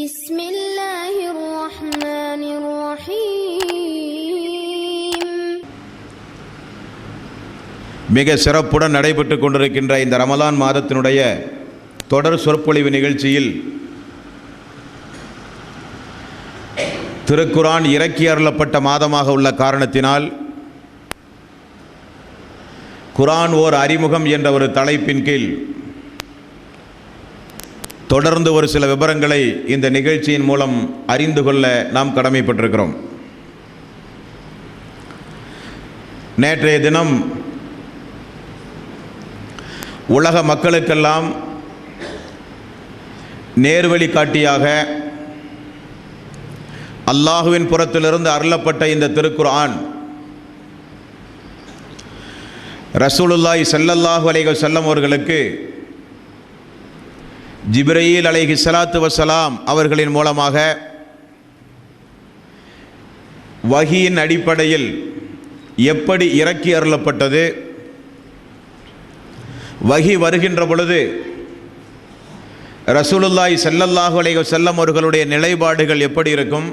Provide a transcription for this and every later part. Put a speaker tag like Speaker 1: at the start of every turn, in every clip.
Speaker 1: بسم الله الرحمن الرحيم.
Speaker 2: மிக சிறப்புடன் நடைபெற்று கொண்டிருக்கின்ற இந்த ரமலான் மாதத்தினுடைய தொடர் சொற்பொழிவு நிகழ்ச்சியில் திருக்குரான் இறக்கி அருளப்பட்ட மாதமாக உள்ள காரணத்தினால் குரான் ஓர் அறிமுகம் என்ற ஒரு தலைப்பின் கீழ் தொடர்ந்து ஒரு சில விவரங்களை இந்த நிகழ்ச்சியின் மூலம் அறிந்து கொள்ள நாம் கடமைப்பட்டிருக்கிறோம். நேற்றைய தினம் உலக மக்களுக்கெல்லாம் நேர்வழி காட்டியாக அல்லாஹுவின் புறத்திலிருந்து அருளப்பட்ட இந்த திருக்குர்ஆன் ரசூலுல்லாஹி ஸல்லல்லாஹு அலைஹி வஸல்லம் அவர்களுக்கு ஜிப்ரீல் அலைஹி ஸலாத்து வஸலாம் அவர்களின் மூலமாக வஹியின் அடிப்படையில் எப்படி இறக்கி அருளப்பட்டது, வஹி வருகின்ற பொழுது ரசூலுல்லாஹி ஸல்லல்லாஹு அலைஹி வஸல்லம் அவர்களுடைய நிலைப்பாடுகள் எப்படி இருக்கும்,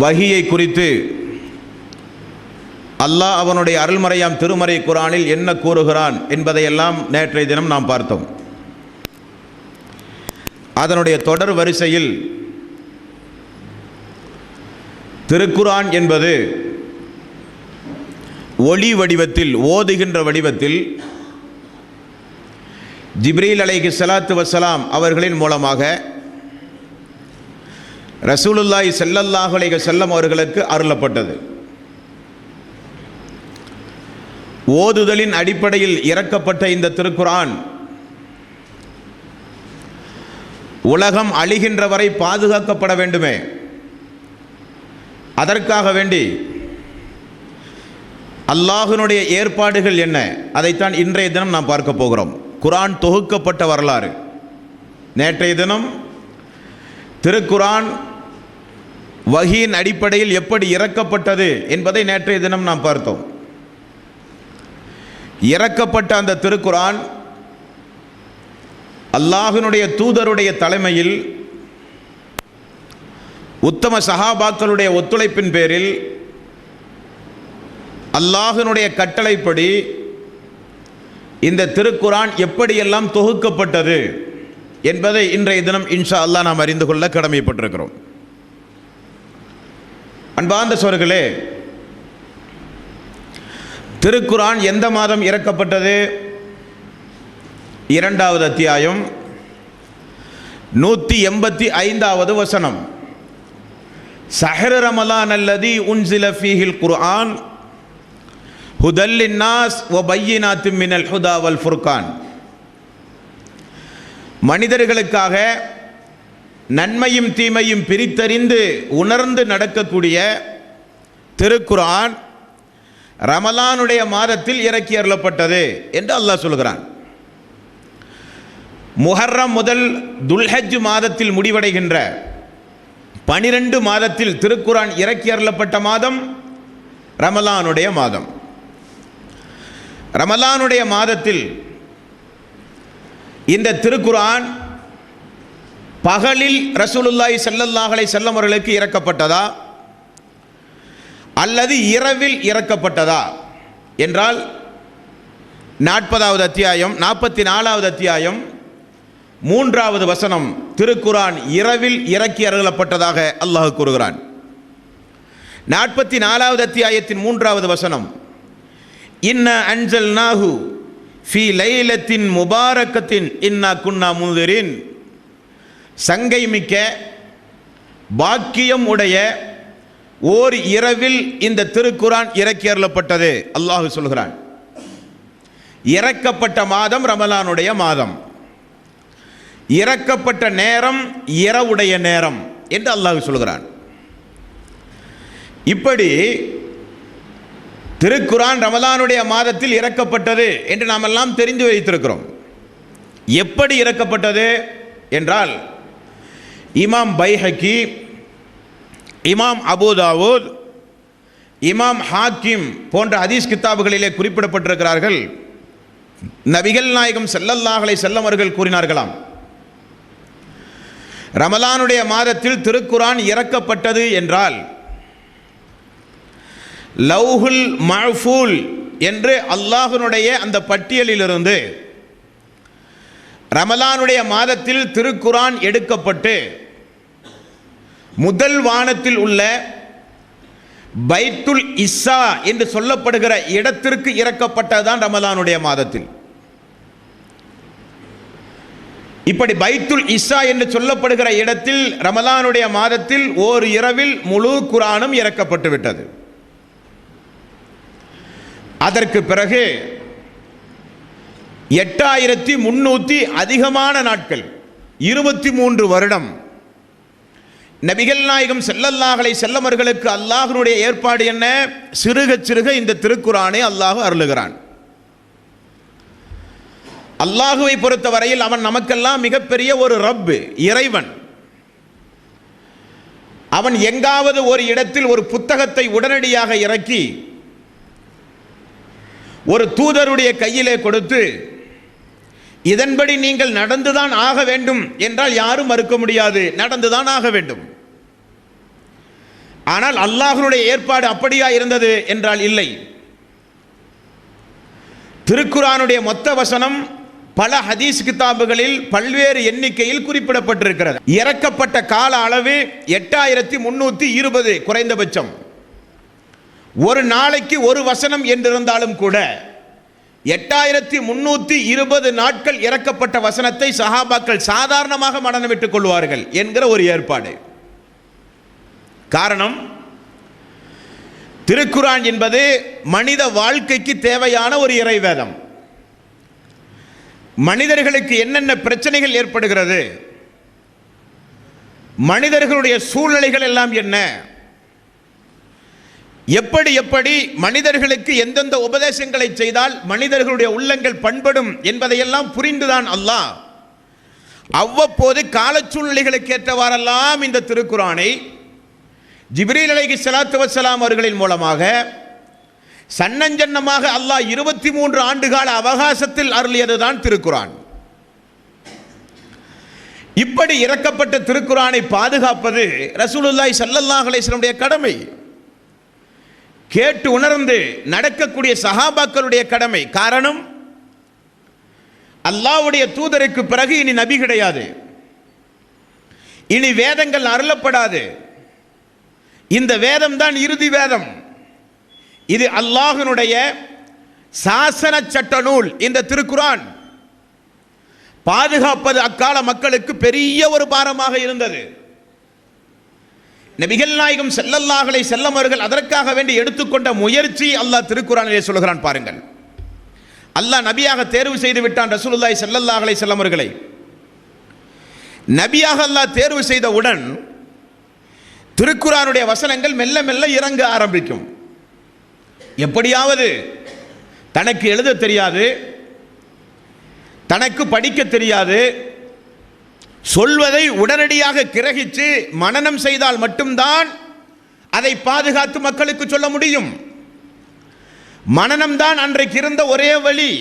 Speaker 2: வஹியை குறித்து அல்லாஹ் அவனுடைய அருள்மறையாம் திருமறை குர்ஆனில் என்ன கூறுகிறான் என்பதையெல்லாம் நேற்றைய தினம் நாம் பார்த்தோம். அதனுடைய தொடர் வரிசையில் திருக்குர்ஆன் என்பது ஒளி வடிவத்தில், ஓதுகின்ற வடிவத்தில் ஜிப்ரீல் அலைஹி ஸலாத்து வஸலாம் அவர்களின் மூலமாக ரசூலுல்லாஹி ஸல்லல்லாஹு அலைஹி வஸல்லம் அவர்களுக்கு அருளப்பட்டது. ஓதுதலின் அடிப்படையில் இறக்கப்பட்ட இந்த திருக்குர்ஆன் உலகம் அழிகின்ற வரை பாதுகாக்கப்பட வேண்டுமே, அதற்காக வேண்டி அல்லாஹ்வினுடைய ஏற்பாடுகள் என்ன, அதைத்தான் இன்றைய தினம் நாம் பார்க்க போகிறோம். குர்ஆன் தொகுக்கப்பட்ட வரலாறு. நேற்றைய தினம் திருக்குர்ஆன் வஹியின் அடிப்படையில் எப்படி இறக்கப்பட்டது என்பதை நேற்றைய தினம் நாம் பார்த்தோம். இறக்கப்பட்ட அந்த திருக்குர்ஆன் அல்லாஹ்வினுடைய தூதருடைய தலைமையில் உத்தம சஹாபாக்களுடைய ஒத்துழைப்பின் பேரில் அல்லாஹ்வினுடைய கட்டளைப்படி இந்த திருக்குர்ஆன் எப்படியெல்லாம் தொகுக்கப்பட்டது என்பதை இன்றைய தினம் இன்ஷா அல்லாஹ் நாம் அறிந்து கொள்ள கடமைப்பட்டிருக்கிறோம். அன்பார்ந்த சகோதரர்களே, திருக்குர்ஆன் எந்த மாதம் இறக்கப்பட்டது? 2வது அத்தியாயம் 185வது வசனம். ஷஹ்ரு ரமலான் அல்லதி உன்சில ஃபீஹில் குர்ஆன் ஹுதல் லின்னாஸ் வ பய்யினாத்தின் மினல் ஹுதா வல் ஃபுர்கான். மனிதர்களுக்காக நன்மையும் தீமையும் பிரித்தறிந்து உணர்ந்து நடக்கக்கூடிய திருக்குர்ஆன் ரமலானுடைய மாதத்தில் இறக்கி அருளப்பட்டது என்று அல்லாஹ் சொல்கிறான். முஹர்ரம் முதல் துல்ஹஜ் மாதத்தில் முடிவடைகின்ற 12 மாதத்தில் திருக்குர்ஆன் இறக்கி அருளப்பட்ட மாதம் ரமலானுடைய மாதம். ரமலானுடைய மாதத்தில் இந்த திருக்குர்ஆன் பகலில் ரசூலுல்லாஹி ஸல்லல்லாஹு அலைஹி வஸல்லம் அவர்களுக்கு இறக்கப்பட்டதா அல்லது இரவில் இறக்கப்பட்டதா என்றால் 40வது அத்தியாயம் 44வது அத்தியாயம் 3வது வசனம் திருக்குர்ஆன் இரவில் இறக்கி அருளப்பட்டதாக அல்லாஹ் கூறுகிறான். 44வது அத்தியாயத்தின் 3வது வசனம் இன்னா அன்ஸல்நாஹு ஃபீ லைலத்தின் முபாரக்கத்தின் இன்னா குன்னா முன்திரின். சங்கை மிக்க பாக்கியம் உடைய ஓர் இரவில் இந்த திருக்குர்ஆன் இறக்கி அருளப்பட்டது அல்லாஹ் சொல்கிறான். இறக்கப்பட்ட மாதம் ரமலானுடைய மாதம், இறக்கப்பட்ட நேரம் இரவுடைய நேரம் என்று அல்லாஹ் சொல்கிறான். இப்படி திருக்குர்ஆன் ரமலானுடைய மாதத்தில் இறக்கப்பட்டது என்று நாம் எல்லாம் தெரிந்து வைத்திருக்கிறோம். எப்படி இறக்கப்பட்டது என்றால் இமாம் பைஹக்கி, இமாம் அபூ தாவூத், இமாம் ஹாக்கிம் போன்ற ஹதீஸ் கித்தாபுகளிலே குறிப்பிடப்பட்டிருக்கிறார்கள். நபிகள் நாயகம் ஸல்லல்லாஹு அலைஹி வஸல்லம் அவர்கள் கூறினார்களாம், ரமலானுடைய மாதத்தில் திருக்குர்ஆன் இறக்கப்பட்டது என்றால் லவ்ஹுல் மஹ்ஃபூல் என்று அல்லாஹ்வினுடைய அந்த பட்டியலிலிருந்து ரமலானுடைய மாதத்தில் திருக்குர்ஆன் எடுக்கப்பட்டு முதல் வானத்தில் உள்ள பைத்துல் இஸ்ஸா என்று சொல்லப்படுகிற இடத்திற்கு இறக்கப்பட்டதுதான் ரமலானுடைய மாதத்தில். இப்படி பைத்துல் இஸ்ஸா என்று சொல்லப்படுகிற இடத்தில் ரமலானுடைய மாதத்தில் ஓர் இரவில் முழு குர்ஆனும் இறக்கப்பட்டு விட்டது. அதற்கு பிறகு 8300 அதிகமான நாட்கள் 23 வருடம் நபிகள் நாயகம் ஸல்லல்லாஹு அலைஹி வஸல்லம் அவர்களுக்கு அல்லாஹ்வுடைய ஏற்பாடு என்ன? சிறுக சிறுக இந்த திருக்குர்ஆனை அல்லாஹ் அருளுகிறான். அல்லாஹுவை பொறுத்தவரையில் அவன் நமக்கெல்லாம் மிகப்பெரிய ஒரு ரப், இறைவன். அவன் எங்காவது ஒரு இடத்தில் ஒரு புத்தகத்தை உடனடியாக இறக்கி ஒரு தூதருடைய கையிலே கொடுத்து இதன்படி நீங்கள் நடந்துதான் ஆக வேண்டும் என்றால் யாரும் மறுக்க முடியாது, நடந்துதான் ஆக வேண்டும். ஆனால் அல்லாஹ்வுடைய ஏற்பாடு அப்படியா இருந்தது என்றால் இல்லை. திருக்குர்ஆனுடைய மொத்த வசனம் பல ஹதீஸ் கிதாபுகளில் பல்வேறு எண்ணிக்கையில் குறிப்பிடப்பட்டிருக்கிறது. இறக்கப்பட்ட கால அளவு 8320 குறைந்தபட்சம். ஒரு நாளைக்கு ஒரு வசனம் என்றிருந்தாலும் கூட 8320 நாட்கள் இறக்கப்பட்ட வசனத்தை சஹாபாக்கள் சாதாரணமாக மனனமிட்டுக் கொள்வார்கள் என்கிற ஒரு ஏற்பாடு. காரணம், திருக்குர்ஆன் என்பது மனித வாழ்க்கைக்கு தேவையான ஒரு இறைவேதம். மனிதர்களுக்கு என்னென்ன பிரச்சனைகள் ஏற்படுகிறது, மனிதர்களுடைய சூழ்நிலைகள் எல்லாம் என்ன, எப்படி எப்படி மனிதர்களுக்கு எந்தெந்த உபதேசங்களை செய்தால் மனிதர்களுடைய உள்ளங்கள் பண்படும் என்பதையெல்லாம் புரிந்துதான் அல்லாஹ் அவ்வப்போது கால சூழ்நிலைகளுக்கு ஏற்றவாறெல்லாம் இந்த திருக்குர்ஆனை ஜிப்ரீல் அலைஹிஸ்ஸலாத்து வஸ்ஸலாம் அவர்களின் மூலமாக சன்னஞ்சன்னமாக அல்லாஹ் 23 ஆண்டுகால அவகாசத்தில் அருளியதுதான் திருக்குர்ஆன். இப்படி இறக்கப்பட்ட திருக்குர்ஆனை பாதுகாப்பது ரசூலுல்லாஹி ஸல்லல்லாஹு அலைஹி வஸல்லம் கடமை. கேட்டு உணர்ந்து நடக்கக்கூடிய சஹாபாக்களுடைய கடமை. காரணம், அல்லாஹ்வுடைய தூதருக்கு பிறகு இனி நபி கிடையாது, இனி வேதங்கள் அருளப்படாது. இந்த வேதம் தான் இறுதி வேதம். இது அல்லாஹ்வினுடைய சாசன சட்ட நூல். இந்த திருக்குர்ஆன் பாதுகாப்பது அக்கால மக்களுக்கு பெரிய ஒரு பாரமாக இருந்தது. நபிகள் நாயகம் ஸல்லல்லாஹு அலைஹி வஸல்லம் அவர்கள் அதற்காக வேண்டி எடுத்துக்கொண்ட முயற்சி அல்லாஹ் திருக்குர்ஆனிலே சொல்கிறான். பாருங்கள், அல்லாஹ் நபியாக தேர்வு செய்து விட்டான் ரசூலுல்லாஹி ஸல்லல்லாஹு அலைஹி வஸல்லம் அவர்களை. நபியாக அல்லாஹ் தேர்வு செய்தவுடன் திருக்குர்ஆனுடைய வசனங்கள் மெல்ல மெல்ல இறங்க ஆரம்பிக்கும். எப்படியாவது தனக்கு எழுத தெரியாது, தனக்கு படிக்க தெரியாது, சொல்வதை உடனடியாக கிரகித்து மனனம் செய்தால் மட்டும்தான் அதை பாதுகாத்து மக்களுக்கு சொல்ல முடியும். மனனம் தான் அன்றைக்கு இருந்த ஒரே வழி.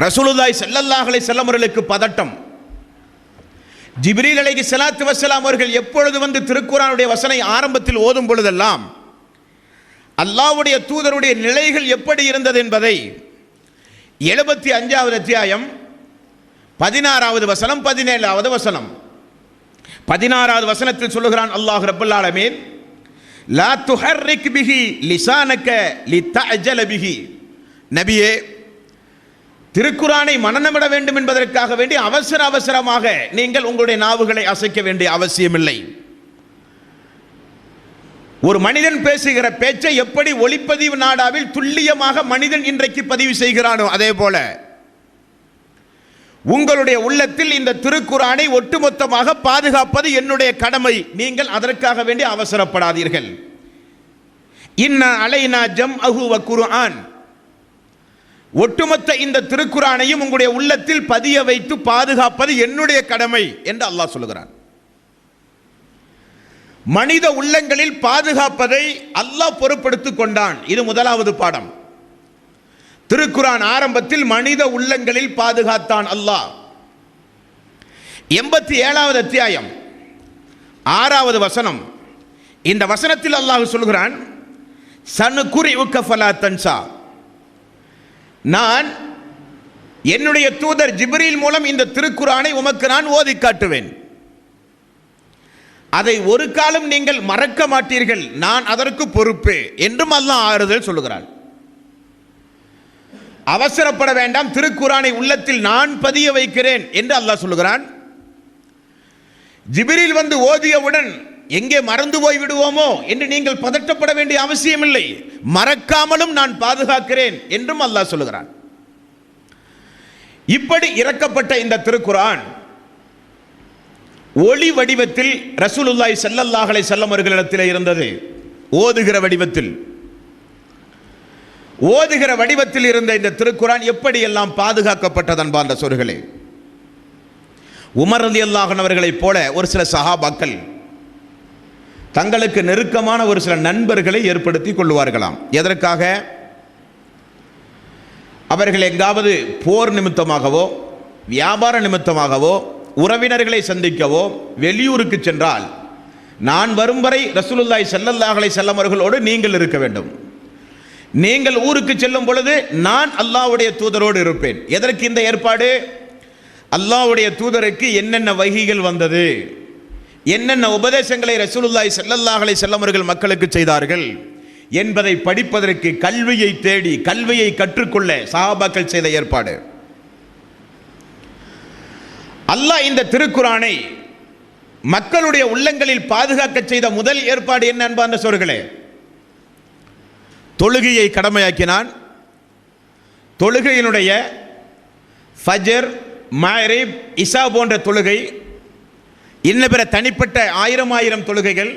Speaker 2: ரசூலுல்லாஹி ஸல்லல்லாஹு அலைஹி வஸல்லம் அவர்களுக்கு பதட்டம். ஜிப்ரீல் அலைஹிஸ்ஸலாத்து வஸ்ஸலாம் அவர்கள் எப்பொழுது வந்து திருக்குர்ஆனுடைய வசனை ஆரம்பத்தில் ஓதும் பொழுதெல்லாம் அல்லாஹ்வுடைய தூதருடைய நிலைகள் எப்படி இருந்தது என்பதை 75வது அத்தியாயம் 16வது வசனம் 17வது வசனம் 16வது வசனத்தில் சொல்லுகிறான் அல்லாஹ் ரப்பல் ஆலமீன், லா துஹர்ரிக் பிஹி லிசானக லிதஅஜல பிஹி. நபியே, திருக்குர்ஆனை மனனமிட வேண்டும் என்பதற்காக வேண்டி அவசர அவசரமாக நீங்கள் உங்களுடைய நாவுகளை அசைக்க வேண்டிய அவசியமில்லை. ஒரு மனிதன் பேசுகிற பேச்சை எப்படி ஒளிப்பதிவு நாடாவில் துல்லியமாக மனிதன் இன்றைக்கு பதிவு செய்கிறானோ அதே போல உங்களுடைய உள்ளத்தில் இந்த திருக்குர்ஆனை ஒட்டுமொத்தமாக பாதுகாப்பது என்னுடைய கடமை. நீங்கள் அதற்காக வேண்டி அவசரப்படாதீர்கள். இன்னா அலைனா ஜம்அஹு வ குர்ஆன். ஒட்டுமொத்த இந்த திருக்குர்ஆனையும் உங்களுடைய உள்ளத்தில் பதிய வைத்து பாதுகாப்பது என்னுடைய கடமை என்று அல்லாஹ் சொல்லுகிறான். மனித உள்ளங்களில் பாதுகாப்பதை அல்லாஹ் பொறுப்படுத்திக் கொண்டான். இது முதலாவது பாடம். திருக்குரான் ஆரம்பத்தில் மனித உள்ளங்களில் பாதுகாத்தான் அல்லாஹ். 87வது அத்தியாயம் 6வது வசனம். இந்த வசனத்தில் அல்லாஹ் சொல்கிறான், சனுகுரிஉக ஃபலா தன்சா, நான் என்னுடைய தூதர் ஜிப்ரீல் மூலம் இந்த திருக்குரானை உமக்கு நான் ஓதி காட்டுவேன், அதை ஒரு காலம் நீங்கள் மறக்க மாட்டீர்கள், நான் அதற்கு பொறுப்பு என்றும் அல்லாஹ் ஆறுதல் சொல்லுகிறான். அவசரப்பட வேண்டாம், திருக்குரானை உள்ளத்தில் நான் பதிய வைக்கிறேன் என்று அல்லாஹ் சொல்லுகிறான். ஜிப்ரீல் வந்து ஓதியவுடன் எங்கே மறந்து போய் விடுவோமோ என்று நீங்கள் பதட்டப்பட வேண்டிய அவசியம் இல்லை, மறக்காமலும் நான் பாதுகாக்கிறேன் என்றும் அல்லாஹ் சொல்லுகிறான். இப்படி இறக்கப்பட்ட இந்த திருக்குரான் ஒளி வடிவத்தில் ரசூலுல்லாஹி ஸல்லல்லாஹு அலைஹி வஸல்லம் அவர்களிடத்தில் இருந்தது. ஓதுகிற வடிவத்தில் இருந்த இந்த திருக்குரான் எப்படி எல்லாம் பாதுகாக்கப்பட்டது அன்பார்ந்த சகோதரர்களே. உமர் ரலியல்லாஹு அன்ஹு அவர்களைப் போல ஒரு சில சஹாபாக்கள் தங்களுக்கு நெருக்கமான ஒரு சில நண்பர்களை ஏற்படுத்தி கொள்வார்களாம். எதற்காக? அவர்கள் எங்காவது போர் நிமித்தமாகவோ வியாபார நிமித்தமாகவோ உறவினர்களை சந்திக்கவோ வெளியூருக்கு சென்றால் நான் வரும் வரை ரசூலுல்லாஹி ஸல்லல்லாஹு அலைஹி வஸல்லம் அவர்களோடு நீங்கள் இருக்க வேண்டும், நீங்கள் ஊருக்கு செல்லும் பொழுது நான் அல்லாஹ்வுடைய தூதரோடு இருப்பேன். எதற்கு இந்த ஏற்பாடு? அல்லாஹ்வுடைய தூதருக்கு என்னென்ன வஹீகள் வந்தது, என்னென்ன உபதேசங்களை ரசூலுல்லாஹி ஸல்லல்லாஹு அலைஹி வஸல்லம் அவர்கள் மக்களுக்கு செய்தார்கள் என்பதை படிப்பதற்கு, கல்வியை தேடி கல்வியை கற்றுக்கொள்ள சஹாபாக்கள் செய்த ஏற்பாடு. அல்லாஹ் இந்த திருக்குரானை மக்களுடைய உள்ளங்களில் பாதுகாக்க செய்த முதல் ஏற்பாடு என்ன அன்பார்ந்த சகோதரர்களே? தொழுகையை கடமையாக்கினான். தொழுகையினுடைய ஃபஜர், மக்ரிப், இஷா போன்ற தொழுகை, இன்னும் பிற தனிப்பட்ட ஆயிரம் தொழுகைகள்,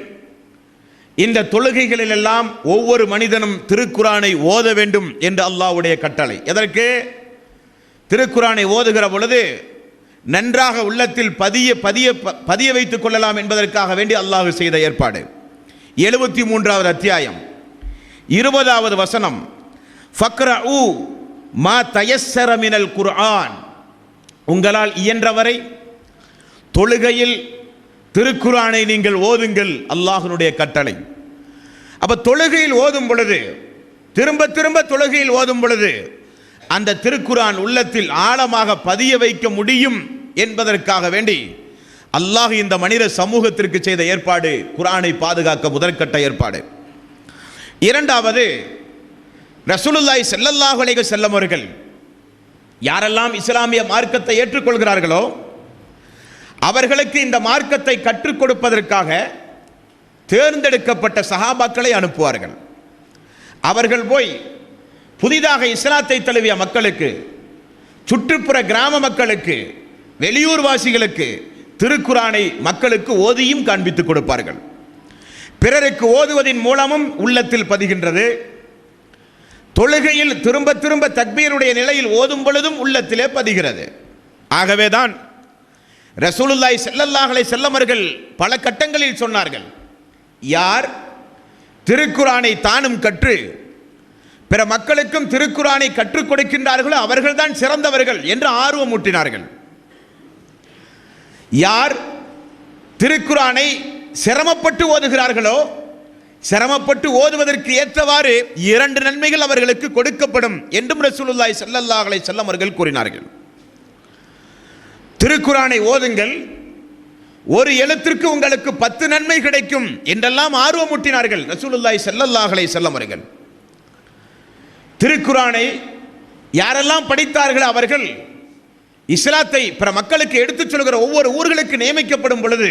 Speaker 2: இந்த தொழுகைகளில் எல்லாம் ஒவ்வொரு மனிதனும் திருக்குரானை ஓத வேண்டும் என்று அல்லாஹ்வுடைய கட்டளை. எதற்கு? திருக்குரானை ஓதுகிற பொழுது நன்றாக உள்ளத்தில் பதிய வைத்துக் கொள்ளலாம் என்பதற்காக வேண்டி அல்லாஹ் செய்த ஏற்பாடு. 73வது அத்தியாயம் 20வது வசனம். ஃபக்ரஉ மா தயஸ்ஸர மினல் குர்ஆன், உங்களால் இயன்றவரை தொழுகையில் திருக்குரானை நீங்கள் ஓதுங்கள், அல்லாஹ்வுடைய கட்டளை. அப்ப தொழுகையில் ஓதும் பொழுது, திரும்ப தொழுகையில் ஓதும் பொழுது அந்த திருக்குரான் உள்ளத்தில் ஆழமாக பதிய வைக்க முடியும் என்பதற்காக வேண்டி அல்லாஹ் இந்த மனித சமூகத்திற்கு செய்த ஏற்பாடு குர்ஆனை பாதுகாக்க முதற்கட்ட ஏற்பாடு. இரண்டாவது, ரசூலுல்லாஹி ஸல்லல்லாஹு அலைஹி வஸல்லம் அவர்கள் யாரெல்லாம் இஸ்லாமிய மார்க்கத்தை ஏற்றுக்கொள்கிறார்களோ அவர்களுக்கு இந்த மார்க்கத்தை கற்றுக் கொடுப்பதற்காக தேர்ந்தெடுக்கப்பட்ட சஹாபாக்களை அனுப்புவார்கள். அவர்கள் போய் புதிதாக இஸ்லாத்தை தழுவிய மக்களுக்கு, சுற்றுப்புற கிராம மக்களுக்கு, வெளியூர் வாசிகளுக்கு திருக்குரானை மக்களுக்கு ஓதியும் காண்பித்துக் கொடுப்பார்கள். பிறருக்கு ஓதுவதின் மூலமும் உள்ளத்தில் பதிகின்றது. தொழுகையில் திரும்ப தக்பீருடைய நிலையில் ஓதும் பொழுதும் உள்ளத்திலே பதிகிறது. ஆகவேதான் ரசூலுல்லாஹி ஸல்லல்லாஹு அலைஹி வஸல்லம் அவர்கள் பல கட்டங்களில் சொன்னார்கள், யார் திருக்குரானை தானும் கற்று பிற மக்களுக்கும் திருக்குரானை கற்றுக் கொடுக்கின்றார்களோ அவர்கள்தான் சிறந்தவர்கள் என்று ஆர்வம் ஊட்டினார்கள். யார் திருக்குரானை சிரமப்பட்டு ஓதுகிறார்களோ, சிரமப்பட்டு ஓதுவதற்கு ஏற்றவாறு 2 நன்மைகள் அவர்களுக்கு கொடுக்கப்படும் என்றும் ரசூலுல்லாஹி ஸல்லல்லாஹு அலைஹி வஸல்லம் அவர்கள் கூறினார்கள். திருக்குரானை ஓதுங்கள், ஒரு எழுத்திற்கு உங்களுக்கு 10 நன்மை கிடைக்கும் என்றெல்லாம் ஆர்வம் ஊட்டினார்கள் ரசூலுல்லாஹி ஸல்லல்லாஹு அலைஹி வஸல்லம் அவர்கள். திருக்குரானை யாரெல்லாம் படித்தார்கள் அவர்கள் இஸ்லாத்தை பிற மக்களுக்கு எடுத்துச் சொல்கிற ஒவ்வொரு ஊர்களுக்கு நியமிக்கப்படும் பொழுது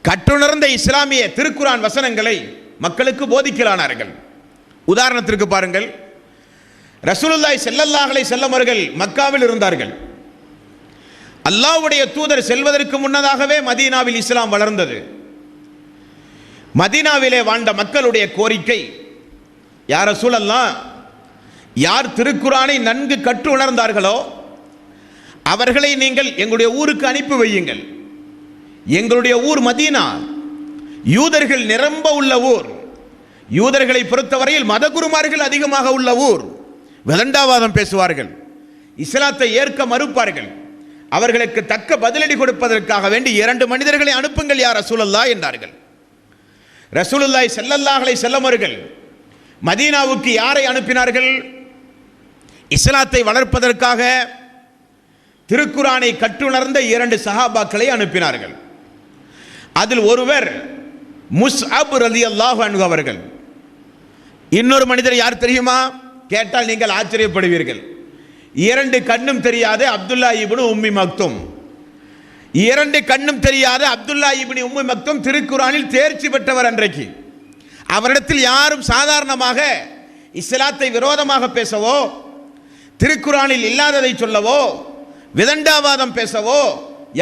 Speaker 2: கற்றுணர்ந்த இஸ்லாமிய திருக்குரான் வசனங்களை மக்களுக்கு போதிக்கலானார்கள். உதாரணத்திற்கு பாருங்கள், ரசூலுல்லாஹி ஸல்லல்லாஹு அலைஹி வஸல்லம் அவர்கள் மக்காவில் இருந்தார்கள். அல்லாஹ்வுடைய தூதர் செல்வதற்கு முன்னதாகவே மதீனாவில் இஸ்லாம் வளர்ந்தது. மதீனாவிலே வாழ்ந்த மக்களுடைய கோரிக்கை, யா ரசூலல்லாஹ், யார் திருக்குரானை நன்கு கற்று உணர்ந்தார்களோ அவர்களை நீங்கள் எங்களுடைய ஊருக்கு அனுப்பி வையுங்கள். எங்களுடைய ஊர் மதீனா, யூதர்கள் நிரம்ப உள்ள ஊர், யூதர்களை பொறுத்தவரையில் மதகுருமார்கள் அதிகமாக உள்ள ஊர், விதண்டாவாதம் பேசுவார்கள், இஸ்லாத்தை ஏற்க மறுப்பார்கள். அவர்களுக்கு தக்க பதிலடி கொடுப்பதற்காக வேண்டி 2 மனிதர்களை அனுப்புங்கள் யா ரசூலல்லாஹ் என்றார்கள். ரசூலுல்லாஹி ஸல்லல்லாஹு அலைஹி வஸல்லம் அவர்கள் மதீனாவுக்கு யாரை அனுப்பினார்கள்? இஸ்லாத்தை வளர்ப்பதற்காக திருக்குரானை கற்றுணர்ந்த 2 சஹாபாக்களை அனுப்பினார்கள். அதில் ஒருவர் முஸ்அப் ரலியல்லாஹு அன்ஹு அவர்கள். இன்னொரு மனிதர் யார் தெரியுமா? கேட்டால் நீங்கள் ஆச்சரியப்படுவீர்கள். 2 கண்ணும் தெரியாத அப்துல்லா இப்னு உம்மி மக்தும். 2 கண்ணும் தெரியாத அப்துல்லா இப்னு உம்மி மக்தும் திருக்குரானில் தேர்ச்சி பெற்றவர். அன்றைக்கு அவரிடத்தில் யாரும் சாதாரணமாக இஸ்லாத்தை விரோதமாக பேசவோ, திருக்குரானில் இல்லாததை சொல்லவோ, விதண்டாவாதம் பேசவோ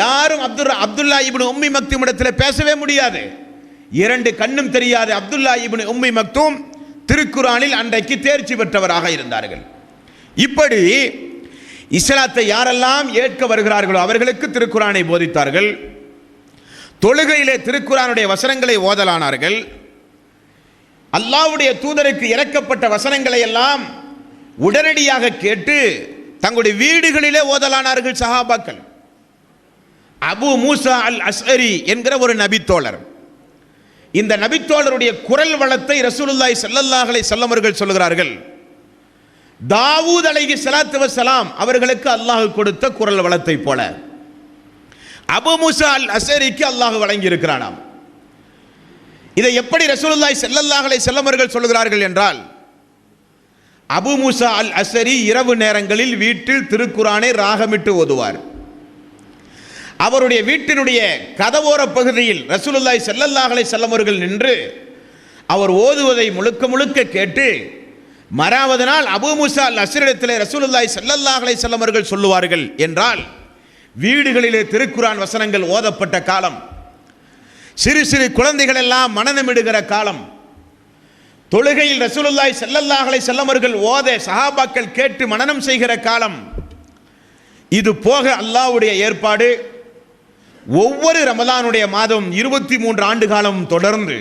Speaker 2: யாரும் அப்துல்லா இப்னு உம்மி மக்தும் இடத்தில் பேசவே முடியாது. 2 கண்ணும் தெரியாத அப்துல்லா இப்னு உம்மி மக்தும் திருக்குரானில் அன்றைக்கு தேர்ச்சி பெற்றவராக இருந்தார்கள். இப்படி இஸ்லாத்தை யாரெல்லாம் ஏற்க வருகிறார்களோ அவர்களுக்கு திருக்குரானை போதித்தார்கள். தொழுகையிலே திருக்குரானுடைய வசனங்களை ஓதலானார்கள். அல்லாஹ்வுடைய தூதருக்கு இறக்கப்பட்ட வசனங்களை எல்லாம் உடனடியாக கேட்டு தங்களுடைய வீடுகளிலே ஓதலானார்கள் சஹாபாக்கள். அபு மூசா அல் அஸ்அரி என்கிற ஒரு நபித்தோழர். இந்த நபித்தோழருடைய குரல் வளத்தை ரசூலுல்லாஹி ஸல்லல்லாஹு அலைஹி வஸல்லம் அவர்கள் சொல்கிறார்கள், தாவூத் அலைஹிஸ்ஸலாத்து வஸ்ஸலாம் அவர்களுக்கு அல்லாஹ் கொடுத்த குரல் வளத்தை போல அபு மூசா அல் அஸ்அரிக்கு அல்லாஹ் வழங்கி இருக்கிறானாம். இதை எப்படி ரசூலுல்லாஹி ஸல்லல்லாஹு அலைஹி வஸல்லம் அவர்கள் சொல்கிறார்கள் என்றால், அபு மூசா அல் அஸ்அரி இரவு நேரங்களில் வீட்டில் திருக்குரானை ராகமிட்டு ஓதுவார். அவருடைய வீட்டினுடைய கதவோர பகுதியில் ரசூலுல்லாஹி ஸல்லல்லாஹு அலைஹி வஸல்லம் அவர்கள் நின்று அவர் ஓதுவதை முழுக்க முழுக்க கேட்டு மறாவது நாள் அபு மூசா அல் அஸ்அரியிடத்திலே ரசூலுல்லாஹி ஸல்லல்லாஹு அலைஹி வஸல்லம் அவர்கள் சொல்லுவார்கள் என்றால், வீடுகளிலே திருக்குரான் வசனங்கள் ஓதப்பட்ட காலம், சிறு சிறு குழந்தைகள் எல்லாம் மனநமிடுகிற காலம், தொழுகையில் ரசூலுல்லாஹி ஸல்லல்லாஹு அலைஹி வஸல்லம் அவர்கள் ஓத சஹாபாக்கள் கேட்டு மனனம் செய்கிற காலம். இது போக அல்லாஹ்வுடைய ஏற்பாடு ஒவ்வொரு ரமலானுடைய மாதம் 23 ஆண்டு காலம் தொடர்ந்து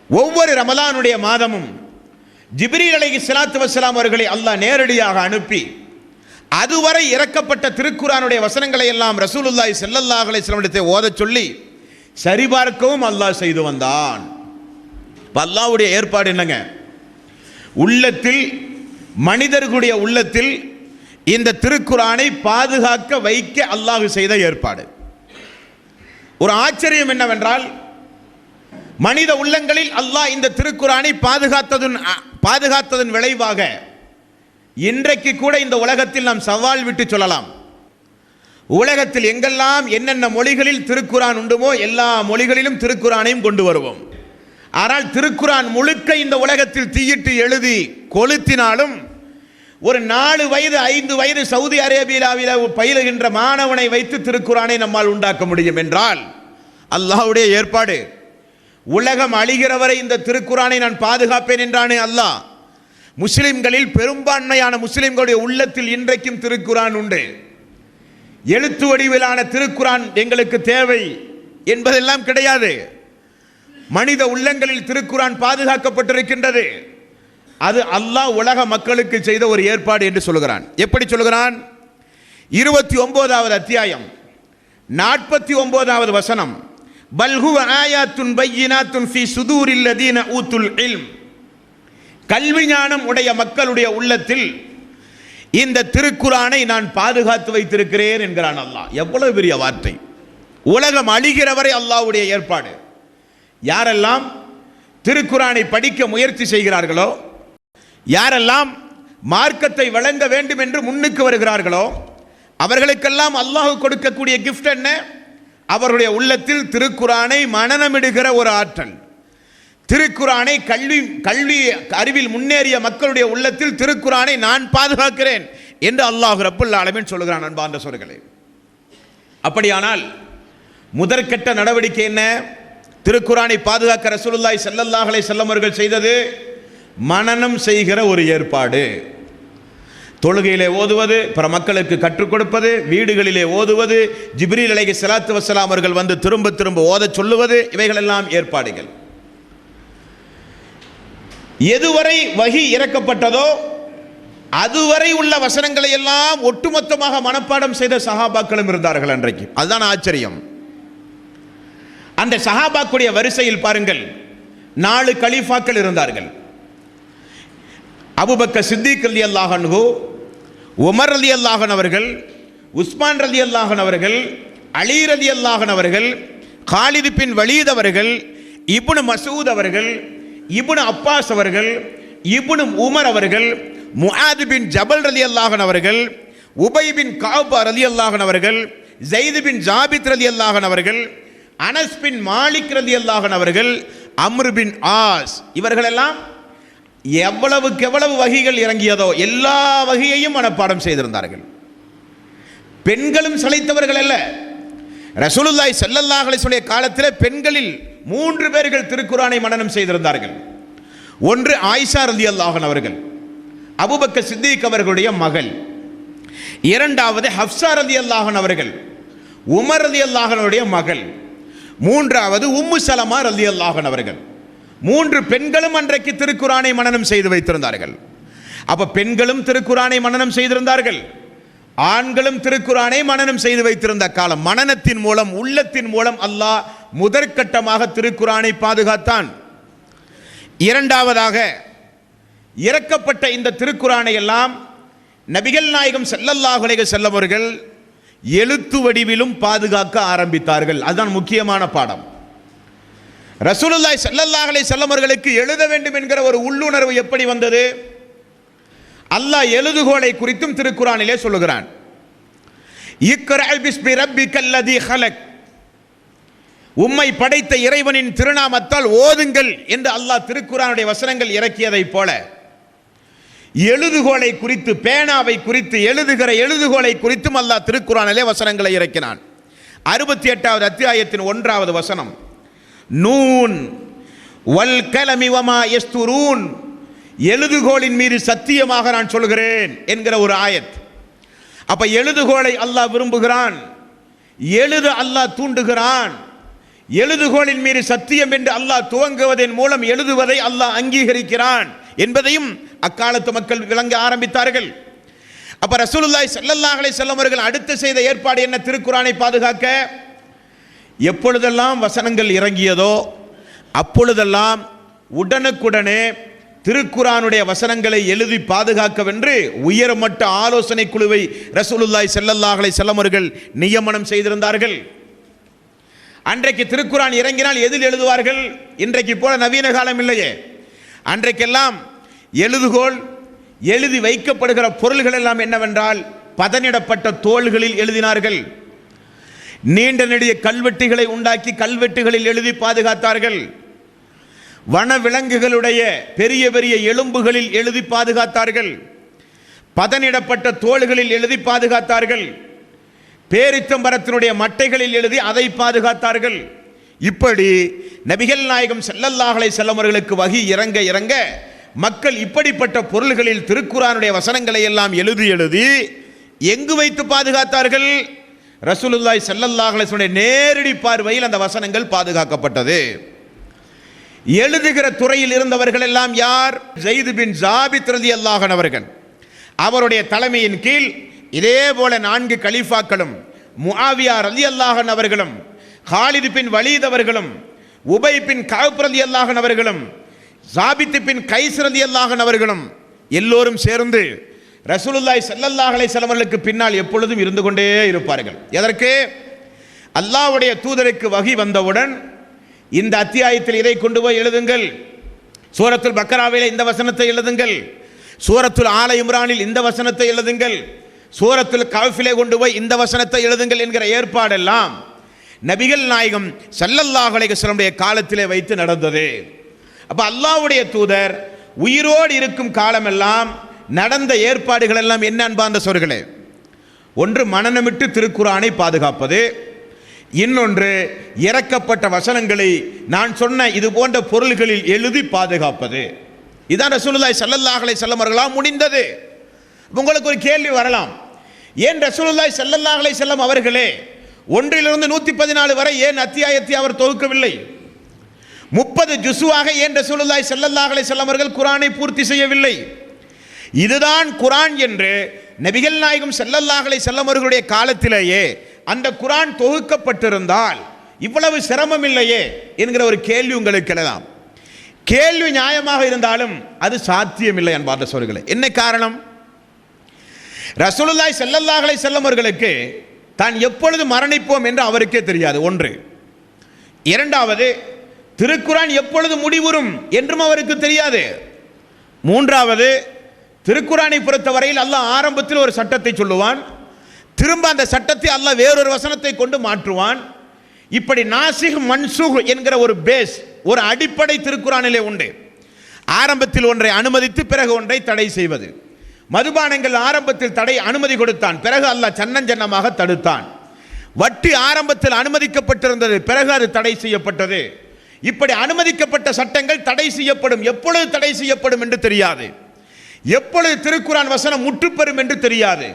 Speaker 2: ஒவ்வொரு ரமலானுடைய மாதமும் ஜிப்ரீல் அலைஹிஸ்ஸலாத்து வஸ்ஸலாம் அவர்களை அல்லாஹ் நேரடியாக அனுப்பி அதுவரை இறக்கப்பட்ட திருக்குரானுடைய வசனங்களை எல்லாம் ரசூலுல்லாஹி ஸல்லல்லாஹு அலைஹி வஸல்லம் இடத்தை ஓதச் சொல்லி சரிபார்க்கவும் அல்லாஹ் செய்து வந்தான். அல்லாஹ்வுடைய ஏற்பாடு என்னங்க? உள்ளத்தில், மனிதர்களுடைய உள்ளத்தில் இந்த திருக்குரானை பாதுகாக்க வைக்க அல்லாஹ் செய்த ஏற்பாடு. ஒரு ஆச்சரியம் என்னவென்றால், மனித உள்ளங்களில் அல்லாஹ் இந்த திருக்குரானை பாதுகாத்ததன் விளைவாக இன்றைக்கு கூட இந்த உலகத்தில் நாம் சவால் விட்டு சொல்லலாம், உலகத்தில் எங்கெல்லாம் என்னென்ன மொழிகளில் திருக்குரான் உண்டுமோ எல்லா மொழிகளிலும் திருக்குரானையும் கொண்டு வருவோம். ஆனால் திருக்குரான் முழுக்க இந்த உலகத்தில் தீயிட்டு எழுதி கொளுத்தினாலும் ஒரு 4 வயது 5 வயது சவுதி அரேபியாவில் பயிலுகின்ற மாணவனை வைத்து திருக்குரானை நம்மால் உண்டாக்க முடியும் என்றால் அல்லாஹ்வுடைய ஏற்பாடு. உலகம் அழிகிற வரை இந்த திருக்குரானை நான் பாதுகாப்பேன் என்றானே அல்லாஹ். முஸ்லிம்களில் பெரும்பான்மையான முஸ்லிம்களுடைய உள்ளத்தில் இன்றைக்கும் திருக்குரான் உண்டு. எழுத்து வடிவிலான திருக்குரான் எங்களுக்கு தேவை என்பதெல்லாம் கிடையாது. மனித உள்ளங்களில் திருக்குரான் பாதுகாக்கப்பட்டிருக்கின்றது. அது அல்லாஹ் உலக மக்களுக்கு செய்த ஒரு ஏற்பாடு என்று சொல்கிறான். எப்படி சொல்கிறான்? 29வது அத்தியாயம் 49வது வசனம், பல் ஹுவ ஆயாத்துன் பையினாத்துன் ஃபீ சுதூரில் லதீன ஊத்துல் இல்ம். கல்வி ஞானம் உடைய மக்களுடைய உள்ளத்தில் இந்த திருக்குரானை நான் பாதுகாத்து வைத்திருக்கிறேன் என்கிறான் அல்லாஹ். எவ்வளவு பெரிய வார்த்தை! உலகம் அழிகிற வரை அல்லாஹ்வுடைய ஏற்பாடு. யாரெல்லாம் திருக்குரானை படிக்க முயற்சி செய்கிறார்களோ, யாரெல்லாம் மார்க்கத்தை வழங்க வேண்டும் என்று முன்னுக்கு வருகிறார்களோ அவர்களுக்கெல்லாம் அல்லாஹ் கொடுக்கக்கூடிய கிஃப்ட் என்ன? அவருடைய உள்ளத்தில் திருக்குரானை மனனமிடுகிற ஒரு ஆற்றல். திருக்குரானை கல்வி அறிவில் முன்னேறிய மக்களுடைய உள்ளத்தில் திருக்குரானை நான் பாதுகாக்கிறேன் என்று அல்லாஹ் ரப்புல் ஆலமீன் சொல்கிறான். அன்பார்ந்த சகோதரர்களே, அப்படியானால் முதற்கட்ட நடவடிக்கை என்ன? திருக்குரானை பாதுகாக்க ரசூலுல்லாஹி ஸல்லல்லாஹு அலைஹி வஸல்லம் அவர்கள் செய்தது மனனம் செய்கிற ஒரு ஏற்பாடு. தொழுகையிலே ஓதுவது, பிற மக்களுக்கு கற்றுக் கொடுப்பது, வீடுகளிலே ஓதுவது, ஜிப்ரீல் அலைஹிஸ்ஸலாத்து வஸ்ஸலாம் அவர்கள் வந்து திரும்ப திரும்ப ஓதச் சொல்லுவது, இவைகளெல்லாம் ஏற்பாடுகள். எதுவரை வஹி இறக்கப்பட்டதோ அதுவரை உள்ள வசனங்களை எல்லாம் ஒட்டுமொத்தமாக மனப்பாடம் செய்த சஹாபாக்களும் இருந்தார்கள் அன்றைக்கு. அதுதான் ஆச்சரியம். அந்த சஹாபாக்குடைய வரிசையில் பாருங்கள், 4 கலீஃபாக்கள் இருந்தார்கள். அபூபக்கர் சித்திக் ரலியல்லாஹு அன்ஹு, உமர் ரலியல்லாஹு அன்ஹு அவர்கள், உஸ்மான் ரலியல்லாஹு அன்ஹு அவர்கள், அலி ரலியல்லாஹு அன்ஹு அவர்கள், காலித் பின் வலீத் அவர்கள், இப்னு மசூத் அவர்கள், இப்னு அப்பாஸ் அவர்கள், இப்னு உமர் அவர்கள், முஆத் பின் ஜபல் ரலியல்லாஹு அன்ஹு அவர்கள், உபை பின் கஅப் ரலியல்லாஹு அன்ஹு அவர்கள், ஸைத் பின் ஜாபித் ரலியல்லாஹு அன்ஹு அவர்கள், அனஸ் பின் மாலிக் ரலியல்லாஹு அன்ஹு அவர்கள், அம்ர் பின் ஆஸ், இவர்களெல்லாம் எவ்வளவுக்கு எவ்வளவு வகைகள் இறங்கியதோ எல்லா வகையையும் மனப்பாடம் செய்திருந்தார்கள். பெண்களும் சளைத்தவர்கள் அல்ல. ரசூலுல்லாஹி ஸல்லல்லாஹு அலைஹி வஸல்லம் காலத்தில் பெண்களில் 3 பேர்கள் திருக்குர்ஆனை மனனம் செய்திருந்தார்கள். ஒன்று ஆயிஷா ரலியல்லாஹு அன்ஹா அவர்கள், அபூபக்கர் சித்திக் அவர்களுடைய மகள். இரண்டாவது ஹப்ஸா ரலியல்லாஹு அன்ஹா அவர்கள், உமர் ரலியல்லாஹு அன்ஹுடைய மகள். மூன்றாவது உம்மு சலமா ரலியல்லாஹு அன்ஹா அவர்கள். 3 பெண்களும் அன்றைக்கு திருக்குர்ஆனை மனனம் செய்து வைத்திருந்தார்கள். அப்ப பெண்களும் திருக்குர்ஆனை மனனம் செய்திருந்தார்கள், ஆண்களும் திருக்குர்ஆனை மனனம் செய்து வைத்திருந்த காலம். மனனத்தின் மூலம், உள்ளத்தின் மூலம் அல்லாஹ் முதற்கட்டமாக திருக்குர்ஆனை பாதுகாத்தான். இரண்டாவதாக இறக்கப்பட்ட இந்த திருக்குர்ஆனை எல்லாம் நபிகள் நாயகம் ஸல்லல்லாஹு அலைஹி வஸல்லம் அவர்கள் எழுத்து வடிவிலும் பாதுகாக்க ஆரம்பித்தார்கள். அதுதான் முக்கியமான பாடம். ரசூலுல்லாஹி ஸல்லல்லாஹு அலைஹி வஸல்லம் அவர்களுக்கு எழுத வேண்டும் என்கிற ஒரு உள்ளுணர்வு எப்படி வந்தது? அல்லாஹ் எழுதுகோலை குறித்தும் திருக்குர்ஆனிலே சொல்லுகிறான். இக்ரா பிஸ்மி ரப்பிக்கல்லதீ ஹலக், உம்மை படைத்த இறைவனின் திருநாமத்தால் ஓதுங்கள் என்று அல்லாஹ் திருக்குர்ஆனுடைய வசனங்கள் இறக்கியதை போல எழுதுகோலை குறித்து, பேனாவை குறித்து, எழுதுகிற எழுதுகோலை குறித்தும் அல்லாஹ் திருக்குர்ஆனிலே வசனங்களை இறக்கினான். 68வது அத்தியாயத்தின் 1வது வசனம், நூன் வல் கலமி வமா யஸ்துரூன், எழுதுகோலின் மீது சத்தியமாக நான் சொல்கிறேன் என்கிற ஒரு ஆயத். அப்ப எழுதுகோலை அல்லாஹ் விரும்புகிறான், எழுத அல்லாஹ் தூண்டுகிறான். எழுதுகோலின் மீது சத்தியம் என்று அல்லாஹ் துவங்குவதன் மூலம் எழுதுவதை அல்லாஹ் அங்கீகரிக்கிறான் என்பதையும் அக்காலத்து மக்கள் விளங்க ஆரம்பித்தார்கள். அப்ப ரசூலுல்லாஹி ஸல்லல்லாஹு அலைஹி வஸல்லம் அவர்கள் அடுத்து செய்த ஏற்பாடு என்ன? திருக்குர்ஆனை பாதுகாக்க. எப்பொழுதெல்லாம் வசனங்கள் இறங்கியதோ அப்பொழுதெல்லாம் உடனுக்குடனே திருக்குர்ஆனுடைய வசனங்களை எழுதி பாதுகாக்கவென்று உயர்மட்ட ஆலோசனை குழுவை ரசூலுல்லாஹி ஸல்லல்லாஹு அலைஹி வஸல்லம் அவர்கள் நியமனம் செய்திருந்தார்கள். அன்றைக்கு திருக்குர்ஆன் இறங்கினால் எதில் எழுதுவார்கள்? இன்றைக்கு போல நவீன காலம் இல்லையே. அன்றைக்கெல்லாம் எழுதுகோல், எழுதி வைக்கப்படுகிற பொருள்கள் எல்லாம் என்னவென்றால் பதனிடப்பட்ட தோள்களில் எழுதினார்கள். நீண்ட நெடிய கல்வெட்டுகளை உண்டாக்கி கல்வெட்டுகளில் எழுதி பாதுகாத்தார்கள். வன விலங்குகளுடைய பெரிய பெரிய எலும்புகளில் எழுதி பாதுகாத்தார்கள். பதனிடப்பட்ட தோள்களில் எழுதி பாதுகாத்தார்கள். பேரித்தம்பரத்தினுடைய மட்டைகளில் எழுதி அதை பாதுகாத்தார்கள். இப்படி நபிகள் நாயகம் ஸல்லல்லாஹு அலைஹி வஸல்லம் அவர்களுக்கு வஹி இறங்க இறங்க மக்கள் இப்படிப்பட்ட பொருள்களில் திருக்குர்ஆனுடைய வசனங்களை எல்லாம் எழுதி எழுதி எங்கு வைத்து பாதுகாத்தார்கள்? ரசூலுல்லாஹி ஸல்லல்லாஹு அலைஹி வஸல்லம் நேரடி பார்வையில் அந்த வசனங்கள் பாதுகாக்கப்பட்டது. எழுதுகிற துறையில் இருந்தவர்கள் எல்லாம் யார்? ஸைத் பின் ஜாபித் ரலியல்லாஹு அன்ஹு அவர்கள். அவருடைய தலைமையின் கீழ் இதே போல 4 கலீஃபாக்களும், முஆவியா ரலியல்லாஹு அன்ஹு அவர்களும், காலித் பின் வலீத் அவர்களும், உபை பின் கஅப் ரலியல்லாஹு அன்ஹு அவர்களும், ஸாபித் பின் கைஸ் ரலியல்லாஹு அன்ஹு அவர்களும் எல்லோரும் சேர்ந்து ரசூலுல்லாஹி ஸல்லல்லாஹு அலைஹி வஸல்லம் அவர்களுக்கு பின்னால் எப்பொழுதும் இருந்து கொண்டே இருப்பார்கள். எதற்கு? அல்லாஹ்வுடைய தூதருக்கு வஹி வந்தவுடன் இந்த அத்தியாயத்தில் இதை கொண்டு போய் எழுதுங்கள், சூரத்துல் பக்கராவிலே இந்த வசனத்தை எழுதுங்கள், சூரத்துல் ஆல இம்ரானில் இந்த வசனத்தை எழுதுங்கள், சூரத்துல் கஹ்ஃபிலே கொண்டு போய் இந்த வசனத்தை எழுதுங்கள் என்கிற ஏற்பாடெல்லாம் நபிகள் நாயகம் ஸல்லல்லாஹு அலைஹி வஸல்லம் காலத்திலே வைத்து நடந்தது. அப்ப அல்லாஹ்வுடைய தூதர் உயிரோடு இருக்கும் காலமெல்லாம் நடந்த ஏற்பாடுகள் எல்லாம் என்ன அன்பார்ந்த சோர்களே? ஒன்று மனனமிட்டு திருக்குர்ஆனை பாதுகாப்பது, இன்னொன்று இறக்கப்பட்ட வசனங்களை நான் சொன்ன இது போன்ற பொருள்களில் எழுதி பாதுகாப்பது. இதான் ரசூலுல்லாஹி ஸல்லல்லாஹு அலைஹி வஸல்லம் அவர்களால் முடிந்தது. உங்களுக்கு ஒரு கேள்வி வரலாம், ஏன் ரசூலுல்லாஹி ஸல்லல்லாஹு அலைஹி வஸல்லம் அவர்களே 1 to 114 வரை ஏன் அத்தியாயத்தை அவர் தொகுக்கவில்லை? 30 ஜுஸுவாக ஏன் ரசூலுல்லாஹி ஸல்லல்லாஹு அலைஹி வஸல்லம் அவர்கள் குர்ஆனை பூர்த்தி செய்யவில்லை? இதுதான் குர்ஆன் என்று நபிகள் நாயகம் ஸல்லல்லாஹு அலைஹி வஸல்லம் அவர்களுடைய காலத்திலேயே அந்த குர்ஆன் தொகுக்கப்பட்டிருந்தால் இவ்வளவு சிரமம் இல்லையே என்கிற ஒரு கேள்வி உங்களுக்கு எழலாம். கேள்வி நியாயமாக இருந்தாலும் அது சாத்தியமில்லை அன்பார்ந்த சகோதரர்களே. என்ன காரணம்? ரசூலுல்லாஹி ஸல்லல்லாஹு அலைஹி வஸல்லம் அவர்களுக்கு தான் எப்பொழுது மரணிப்போம் என்று அவருக்கே தெரியாது. ஒன்று. இரண்டாவது, திருக்குர்ஆன் எப்பொழுது முடிவுறும் என்றும் அவருக்கு தெரியாது. மூன்றாவது, திருக்குர்ஆனை பொறுத்தவரையில் அல்லாஹ் ஆரம்பத்தில் ஒரு சட்டத்தை சொல்லுவான், திரும்ப அந்த சட்டத்தை அல்லாஹ் வேறொரு வசனத்தை கொண்டு மாற்றுவான். இப்படி நாசிக் மன்சூக் என்கிற ஒரு பேஸ், ஒரு அடிப்படை திருக்குர்ஆனிலே உண்டு. ஆரம்பத்தில் ஒன்றை அனுமதித்து பிறகு ஒன்றை தடை செய்வது. மதுபானங்கள் ஆரம்பத்தில் தடை அனுமதி கொடுத்தான், பிறகு அல்லாஹ் சன்னஞ்சன்னமாக தடுத்தான். வட்டி ஆரம்பத்தில் அனுமதிக்கப்பட்டிருந்தது, பிறகு அது தடை செய்யப்பட்டது. இப்படி அனுமதிக்கப்பட்ட சட்டங்கள் தடை செய்யப்படும். எப்பொழுது தடை செய்யப்படும் என்று தெரியாது. எப்பொழுது திருக்குர்ஆன் வசனம் முற்றுப்பெறும் என்று தெரியாது.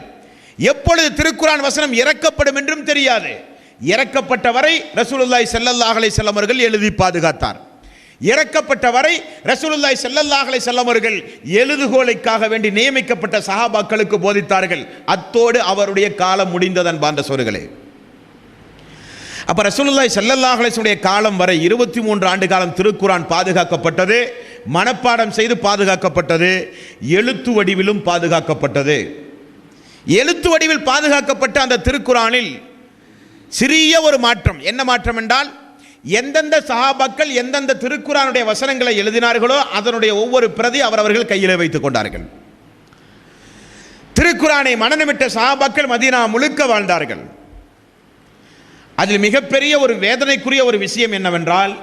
Speaker 2: எப்பொழுது திருக்குர்ஆன் வசனம் இறக்கப்படும் என்றும் தெரியாது. இறக்கப்பட்ட வரை ரசூலுல்லாஹி ஸல்லல்லாஹு அலைஹி வஸல்லம் அவர்கள் எழுதி பாதுகாத்தார். இறக்கப்பட்ட வரை ரசூலுல்லாஹி ஸல்லல்லாஹு அலைஹி வஸல்லம் அவர்கள் எழுதுகோலுக்காக வேண்டி நியமிக்கப்பட்ட சஹாபாக்களுக்கு போதித்தார்கள். அத்தோடு அவருடைய காலம் முடிந்தது அன்பார்ந்த சகோதரர்களே. அப்ப ரசூலுல்லாஹி ஸல்லல்லாஹு அலைஹி வஸல்லம் காலம் வரை 23 ஆண்டு காலம் திருக்குர்ஆன் பாதுகாக்கப்பட்டது, மனப்பாடம் செய்து பாதுகாக்கப்பட்டது, எழுத்து வடிவிலும் பாதுகாக்கப்பட்டது. எழுத்து வடிவில் பாதுகாக்கப்பட்ட அந்த திருக்குர்ஆனில் சிறிய ஒரு மாற்றம். என்ன மாற்றம் என்றால், எந்தெந்த சஹாபாக்கள் எந்தெந்த திருக்குர்ஆனுடைய வசனங்களை எழுதினார்களோ அதனுடைய ஒவ்வொரு பிரதி அவரவர்கள் கையில் வைத்துக் கொண்டார்கள். திருக்குர்ஆனை மனனமிட்ட சஹாபாக்கள் மதீனா முழுக்க வாழ்ந்தார்கள். அதில் மிகப்பெரிய ஒரு வேதனைக்குரிய ஒரு விஷயம் என்னவென்றால்,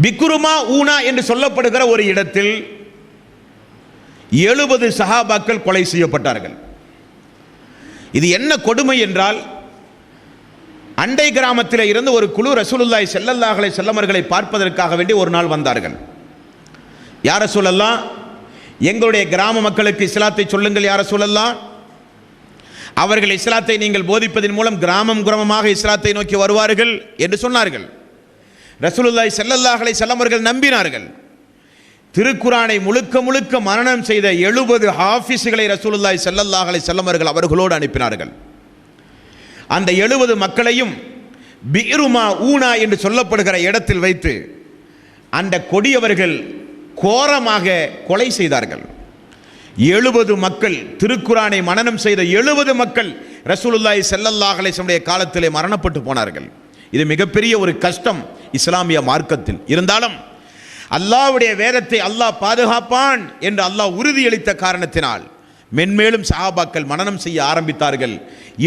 Speaker 2: பிக்ருமா ஊனா என்று சொல்லப்படுகிற ஒரு இடத்தில் 70 சஹாபாக்கள் கொலை செய்யப்பட்டார்கள். இது என்ன கொடுமை என்றால், அண்டை கிராமத்தில் இருந்து ஒரு குழு ரசூலுல்லாஹி ஸல்லல்லாஹு அலைஹி வஸல்லம் அவர்களை பார்ப்பதற்காக வேண்டி ஒரு நாள் வந்தார்கள். யார் ரசூலல்லாஹ், எங்களுடைய கிராம மக்களுக்கு இஸ்லாத்தை சொல்லுங்கள் யார் ரசூலல்லாஹ். அவர்கள் இஸ்லாத்தை நீங்கள் போதிப்பதன் மூலம் கிராமம் கிராமமாக இஸ்லாத்தை நோக்கி வருவார்கள் என்று சொன்னார்கள். ரசூலுல்லாஹி ஸல்லல்லாஹு அலைஹி வஸல்லம் அவர்கள் நம்பினார்கள். திருக்குர்ஆனை முழுக்க முழுக்க மனனம் செய்த 70 ஹாஃபிஸ்களை ரசூலுல்லாஹி ஸல்லல்லாஹு அலைஹி வஸல்லம் அவர்கள் அவர்களோடு அனுப்பினார்கள். அந்த 70 மக்களையும் பிக்ருமா ஊனா என்று சொல்லப்படுகிற இடத்தில் வைத்து அந்த கொடியவர்கள் கோரமாக கொலை செய்தார்கள். 70 மக்கள், திருக்குர்ஆனை மனனம் செய்த 70 மக்கள் ரசூலுல்லாஹி ஸல்லல்லாஹு அலைஹி வஸல்லம் காலத்திலே மரணப்பட்டு போனார்கள். இது மிகப்பெரிய ஒரு கஷ்டம் இஸ்லாமிய மார்க்கத்தில். இருந்தாலும் அல்லாஹ்வுடைய வேதத்தை அல்லாஹ் பாதுகாப்பான் என்று அல்லாஹ் உறுதியளித்த காரணத்தினால் மென்மேலும் சஹாபாக்கள் மனனம் செய்ய ஆரம்பித்தார்கள்.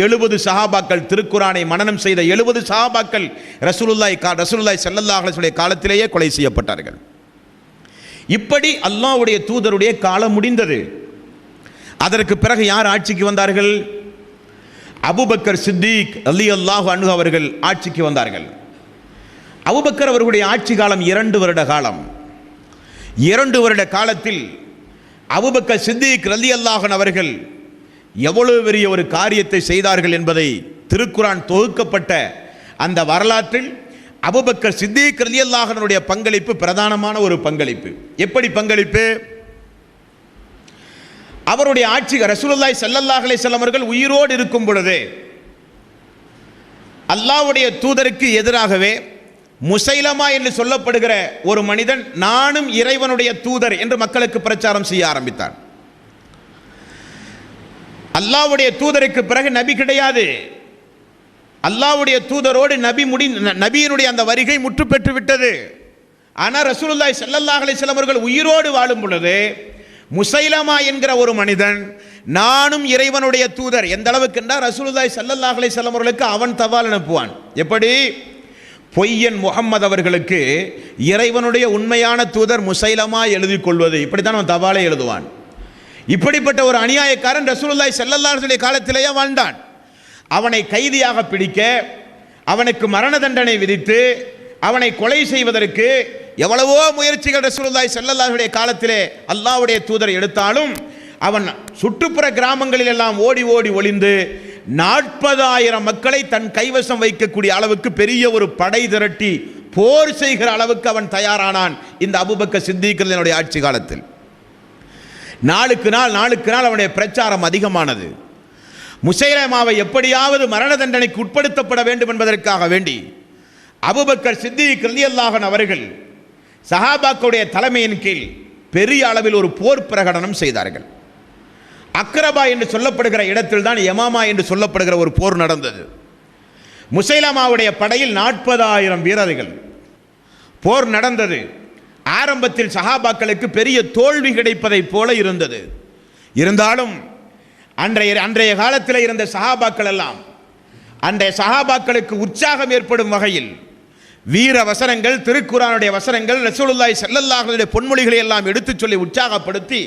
Speaker 2: 70 சஹாபாக்கள், திருக்குர்ஆனை மனனம் செய்த 70 சஹாபாக்கள் ரசூலுல்லாஹி ஸல்லல்லாஹு அலைஹி வஸல்லம் காலத்திலேயே கொலை செய்யப்பட்டார்கள். இப்படி அல்லாஹ்வுடைய தூதருடைய காலம் முடிந்தது. அதற்கு பிறகு யார் ஆட்சிக்கு வந்தார்கள்? அபூபக்கர் சித்திக் ரலியல்லாஹு அன்ஹு அவர்கள் ஆட்சிக்கு வந்தார்கள். அபூபக்கர் அவர்களுடைய ஆட்சி காலம் 2 வருட காலம். 2 வருட காலத்தில் அபூபக்கர் சித்திக் ரலியல்லாஹு அன்ஹு அவர்கள் எவ்வளவு பெரிய ஒரு காரியத்தை செய்தார்கள் என்பதை திருக்குர்ஆன் தொகுக்கப்பட்ட அந்த வரலாற்றில் அபூபக்கர் சித்திக் ரலியல்லாஹு அன்ஹுடைய பங்களிப்பு பிரதானமான ஒரு பங்களிப்பு. எப்படி பங்களிப்பு? அவருடைய ஆட்சி ரசூலுல்லாஹி ஸல்லல்லாஹு அலைஹி வஸல்லம் அவர்கள் உயிரோடு இருக்கும் பொழுது அல்லாஹ்வுடைய தூதருக்கு எதிராகவே முசைலமா என்று சொல்லப்படுகிற ஒரு மனிதன் நானும் இறைவனுடைய தூதர் என்று மக்களுக்கு பிரச்சாரம் செய்ய ஆரம்பித்தார். அல்லாஹ்வுடைய தூதருக்கு பிறகு நபி கிடையாது. அல்லாஹ்வுடைய தூதரோடு நபியினுடைய அந்த வருகை முற்று பெற்று விட்டது. ஆனால் ரசூலுல்லாஹி ஸல்லல்லாஹு அலைஹி வஸல்லம் அவர்கள் உயிரோடு வாழும் பொழுது முசைலமா என்கிற ஒரு மனிதன் நானும் இறைவனுடைய தூதர், எந்த அளவுக்கு என்றால் ரசூலுல்லாஹி ஸல்லல்லாஹு அலைஹி வஸல்லம் அவர்களுக்கு அவன் தபால் அனுப்புவான். எப்படி? பொய்யன் முகம்மது அவர்களுக்கு இறைவனுடைய உண்மையான தூதர் முசைலமா எழுதி கொள்வது, இப்படித்தான் அவன் தபாலை எழுதுவான். இப்படிப்பட்ட ஒரு அநியாயக்காரன் ரசூலுல்லாஹி ஸல்லல்லாஹு அலைஹி வஸல்லம் காலத்திலேயே வாழ்ந்தான். அவனை கைதியாக பிடிக்க, அவனுக்கு மரண தண்டனை விதித்து, அவனை கொலை செய்வதற்கு எவ்வளவோ முயற்சிகள் ரசூலுல்லாஹி ஸல்லல்லாஹு அலைஹி காலத்திலே அல்லாஹ்வுடைய தூதர் எடுத்தாலும் அவன் சுற்றுப்புற கிராமங்களில் எல்லாம் ஓடி ஓடி ஒளிந்து 40,000 மக்களை தன் கைவசம் வைக்கக்கூடிய அளவுக்கு பெரிய ஒரு படை திரட்டி போர் செய்கிற அளவுக்கு அவன் தயாரானான் இந்த அபூபக்கர் சித்திக் ரலியல்லாஹு ஆட்சி காலத்தில். நாளுக்கு நாள் அவனுடைய பிரச்சாரம் அதிகமானது. முசைலமாவை எப்படியாவது மரண தண்டனைக்கு உட்படுத்தப்பட வேண்டும் என்பதற்காக வேண்டி அபூபக்கர் சித்திக் ரலியல்லாஹு அன்ஹு அவர்கள் சஹாபாக்களுடைய தலைமையின் கீழ் பெரிய அளவில் ஒரு போர் பிரகடனம் செய்தார்கள். அக்ரபா என்று சொல்லப்படுகிற இடத்தில் தான் யமாமா என்று சொல்லப்படுகிற ஒரு போர் நடந்தது. முசைலமாவுடைய படையில் 40,000 வீரர்கள். போர் நடந்தது. ஆரம்பத்தில் சஹாபாக்களுக்கு பெரிய தோல்வி கிடைப்பதைப் போல இருந்தது. இருந்தாலும் அன்றைய காலத்தில் இருந்த சஹாபாக்கள் எல்லாம் அன்றைய சஹாபாக்களுக்கு உற்சாகம் ஏற்படும் வகையில் வீர வசனங்கள், திருக்குர்ஆனுடைய வசனங்கள், ரசூலுல்லாஹி ஸல்லல்லாஹு அலைஹி வஸல்லம் பொன்மொழிகளை எல்லாம் எடுத்துச் சொல்லி உற்சாகப்படுத்தி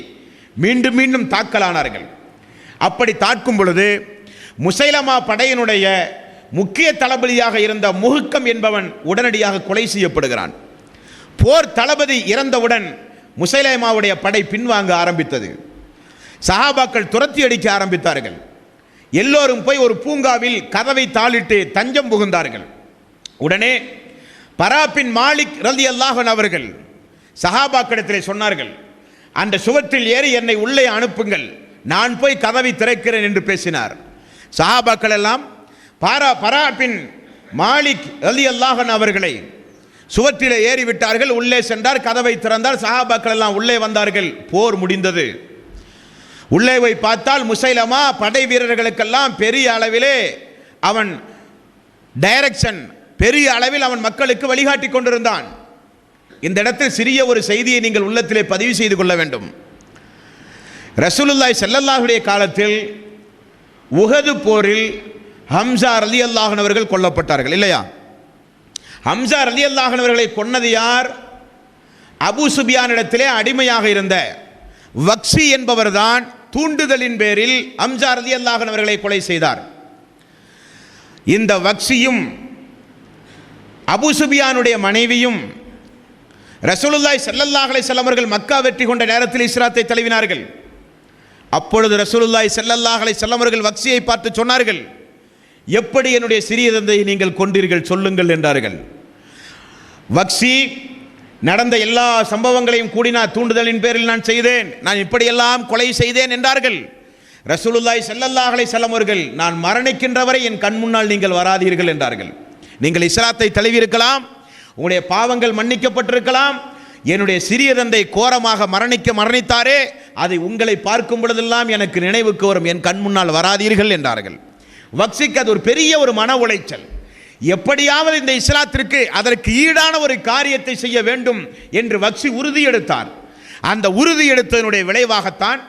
Speaker 2: மீண்டும் மீண்டும் தாக்கலானார்கள். அப்படி தாக்கும் பொழுது முசைலமா படையினுடைய முக்கிய தளபதியாக இருந்த முஹக்கம் என்பவன் உடனடியாக கொலை செய்யப்படுகிறான். போர் தளபதி இறந்தவுடன் முசைலமாவுடைய படை பின்வாங்க ஆரம்பித்தது. சஹாபாக்கள் துரத்தி அடிக்க ஆரம்பித்தார்கள். எல்லோரும் போய் ஒரு பூங்காவில் கதவை தாளிட்டு தஞ்சம் புகுந்தார்கள். உடனே பரா பின் மாலிக் ரலியல்லாஹு அன்ஹு அவர்கள் சஹாபாக்களிடத்திலே சொன்னார்கள், அந்த சுவற்றில் ஏறி என்னை உள்ளே அனுப்புங்கள், நான் போய் கதவை திறக்கிறேன் என்று பேசினார். சஹாபாக்கள் எல்லாம் பரா பின் மாலிக் ரலியல்லாஹு அன்ஹு அவர்களை சுவற்றிலே ஏறிவிட்டார்கள். உள்ளே சென்றார், கதவை திறந்தார். சஹாபாக்கள் எல்லாம் உள்ளே வந்தார்கள். போர் முடிந்தது. உள்ளே போய் பார்த்தால் முசைலமா படை வீரர்களுக்கெல்லாம் பெரிய அளவிலே அவன் டைரக்ஷன், பெரிய அளவில் அவன் மக்களுக்கு வழிகாட்டி கொண்டிருந்தான். இந்த இடத்தில் சிறிய ஒரு செய்தியை நீங்கள் உள்ளத்திலே பதிவு செய்து கொள்ள வேண்டும். ரசூலுல்லாஹி ஸல்லல்லாஹு அலைஹி காலத்தில் உஹது போரில் ஹம்ஸா ரலியல்லாஹு அன்ஹு அவர்கள் கொல்லப்பட்டார்கள் இல்லையா? ஹம்ஸா ரலியல்லாஹு அன்ஹு அவர்களை கொன்னது யார்? அபூ சுபியானிடத்திலே அடிமையாக இருந்த வக்ஷி என்பவர்தான் தூண்டுதலின் பேரில் ஹம்ஸா ரலியல்லாஹு அன்ஹு அவர்களை கொலை செய்தார். இந்த வக்ஷியும் அபூ சுபியானுடைய மனைவியும் ரசூலுல்லாஹி ஸல்லல்லாஹு அலைஹி வஸல்லம் அவர்கள் மக்கா வெற்றி கொண்ட நேரத்தில் இஸ்லாத்தை தழுவினார்கள். அப்பொழுது ரசூலுல்லாஹி ஸல்லல்லாஹு அலைஹி வஸல்லம் அவர்கள் வக்ஷியை பார்த்து சொன்னார்கள், எப்படி என்னுடைய சிறிய தந்தையை நீங்கள் கொண்டீர்கள் சொல்லுங்கள் என்றார்கள். வக்ஷி நடந்த எல்லா சம்பவங்களையும் கூடினார். தூண்டுதலின் பேரில் நான் செய்தேன், நான் இப்படியெல்லாம் கொலை செய்தேன் என்றார்கள். ரசூலுல்லாஹி ஸல்லல்லாஹு அலைஹி வஸல்லம் அவர்கள், நான் மரணிக்கின்ற வரை என் கண் முன்னால் நீங்கள் வராதீர்கள் என்றார்கள். நீங்கள் இஸ்லாத்தை தழுவியிருக்கலாம், உங்களுடைய பாவங்கள் மன்னிக்கப்பட்டிருக்கலாம், என்னுடைய சிறிய தந்தை கோரமாக மரணித்தாரே, அதை உங்களை பார்க்கும் பொழுதெல்லாம் எனக்கு நினைவுக்கு வரும், என் கண் முன்னால் வராதீர்கள் என்றார்கள். வக்ஷிக்கு அது ஒரு பெரிய ஒரு மன உளைச்சல். எப்படியாவது இந்த இஸ்லாத்திற்கு அதற்கு ஈடான ஒரு காரியத்தை செய்ய வேண்டும் என்று வக்ஷி உறுதி எடுத்தார். அந்த உறுதி எடுத்ததனுடைய விளைவாகத்தான்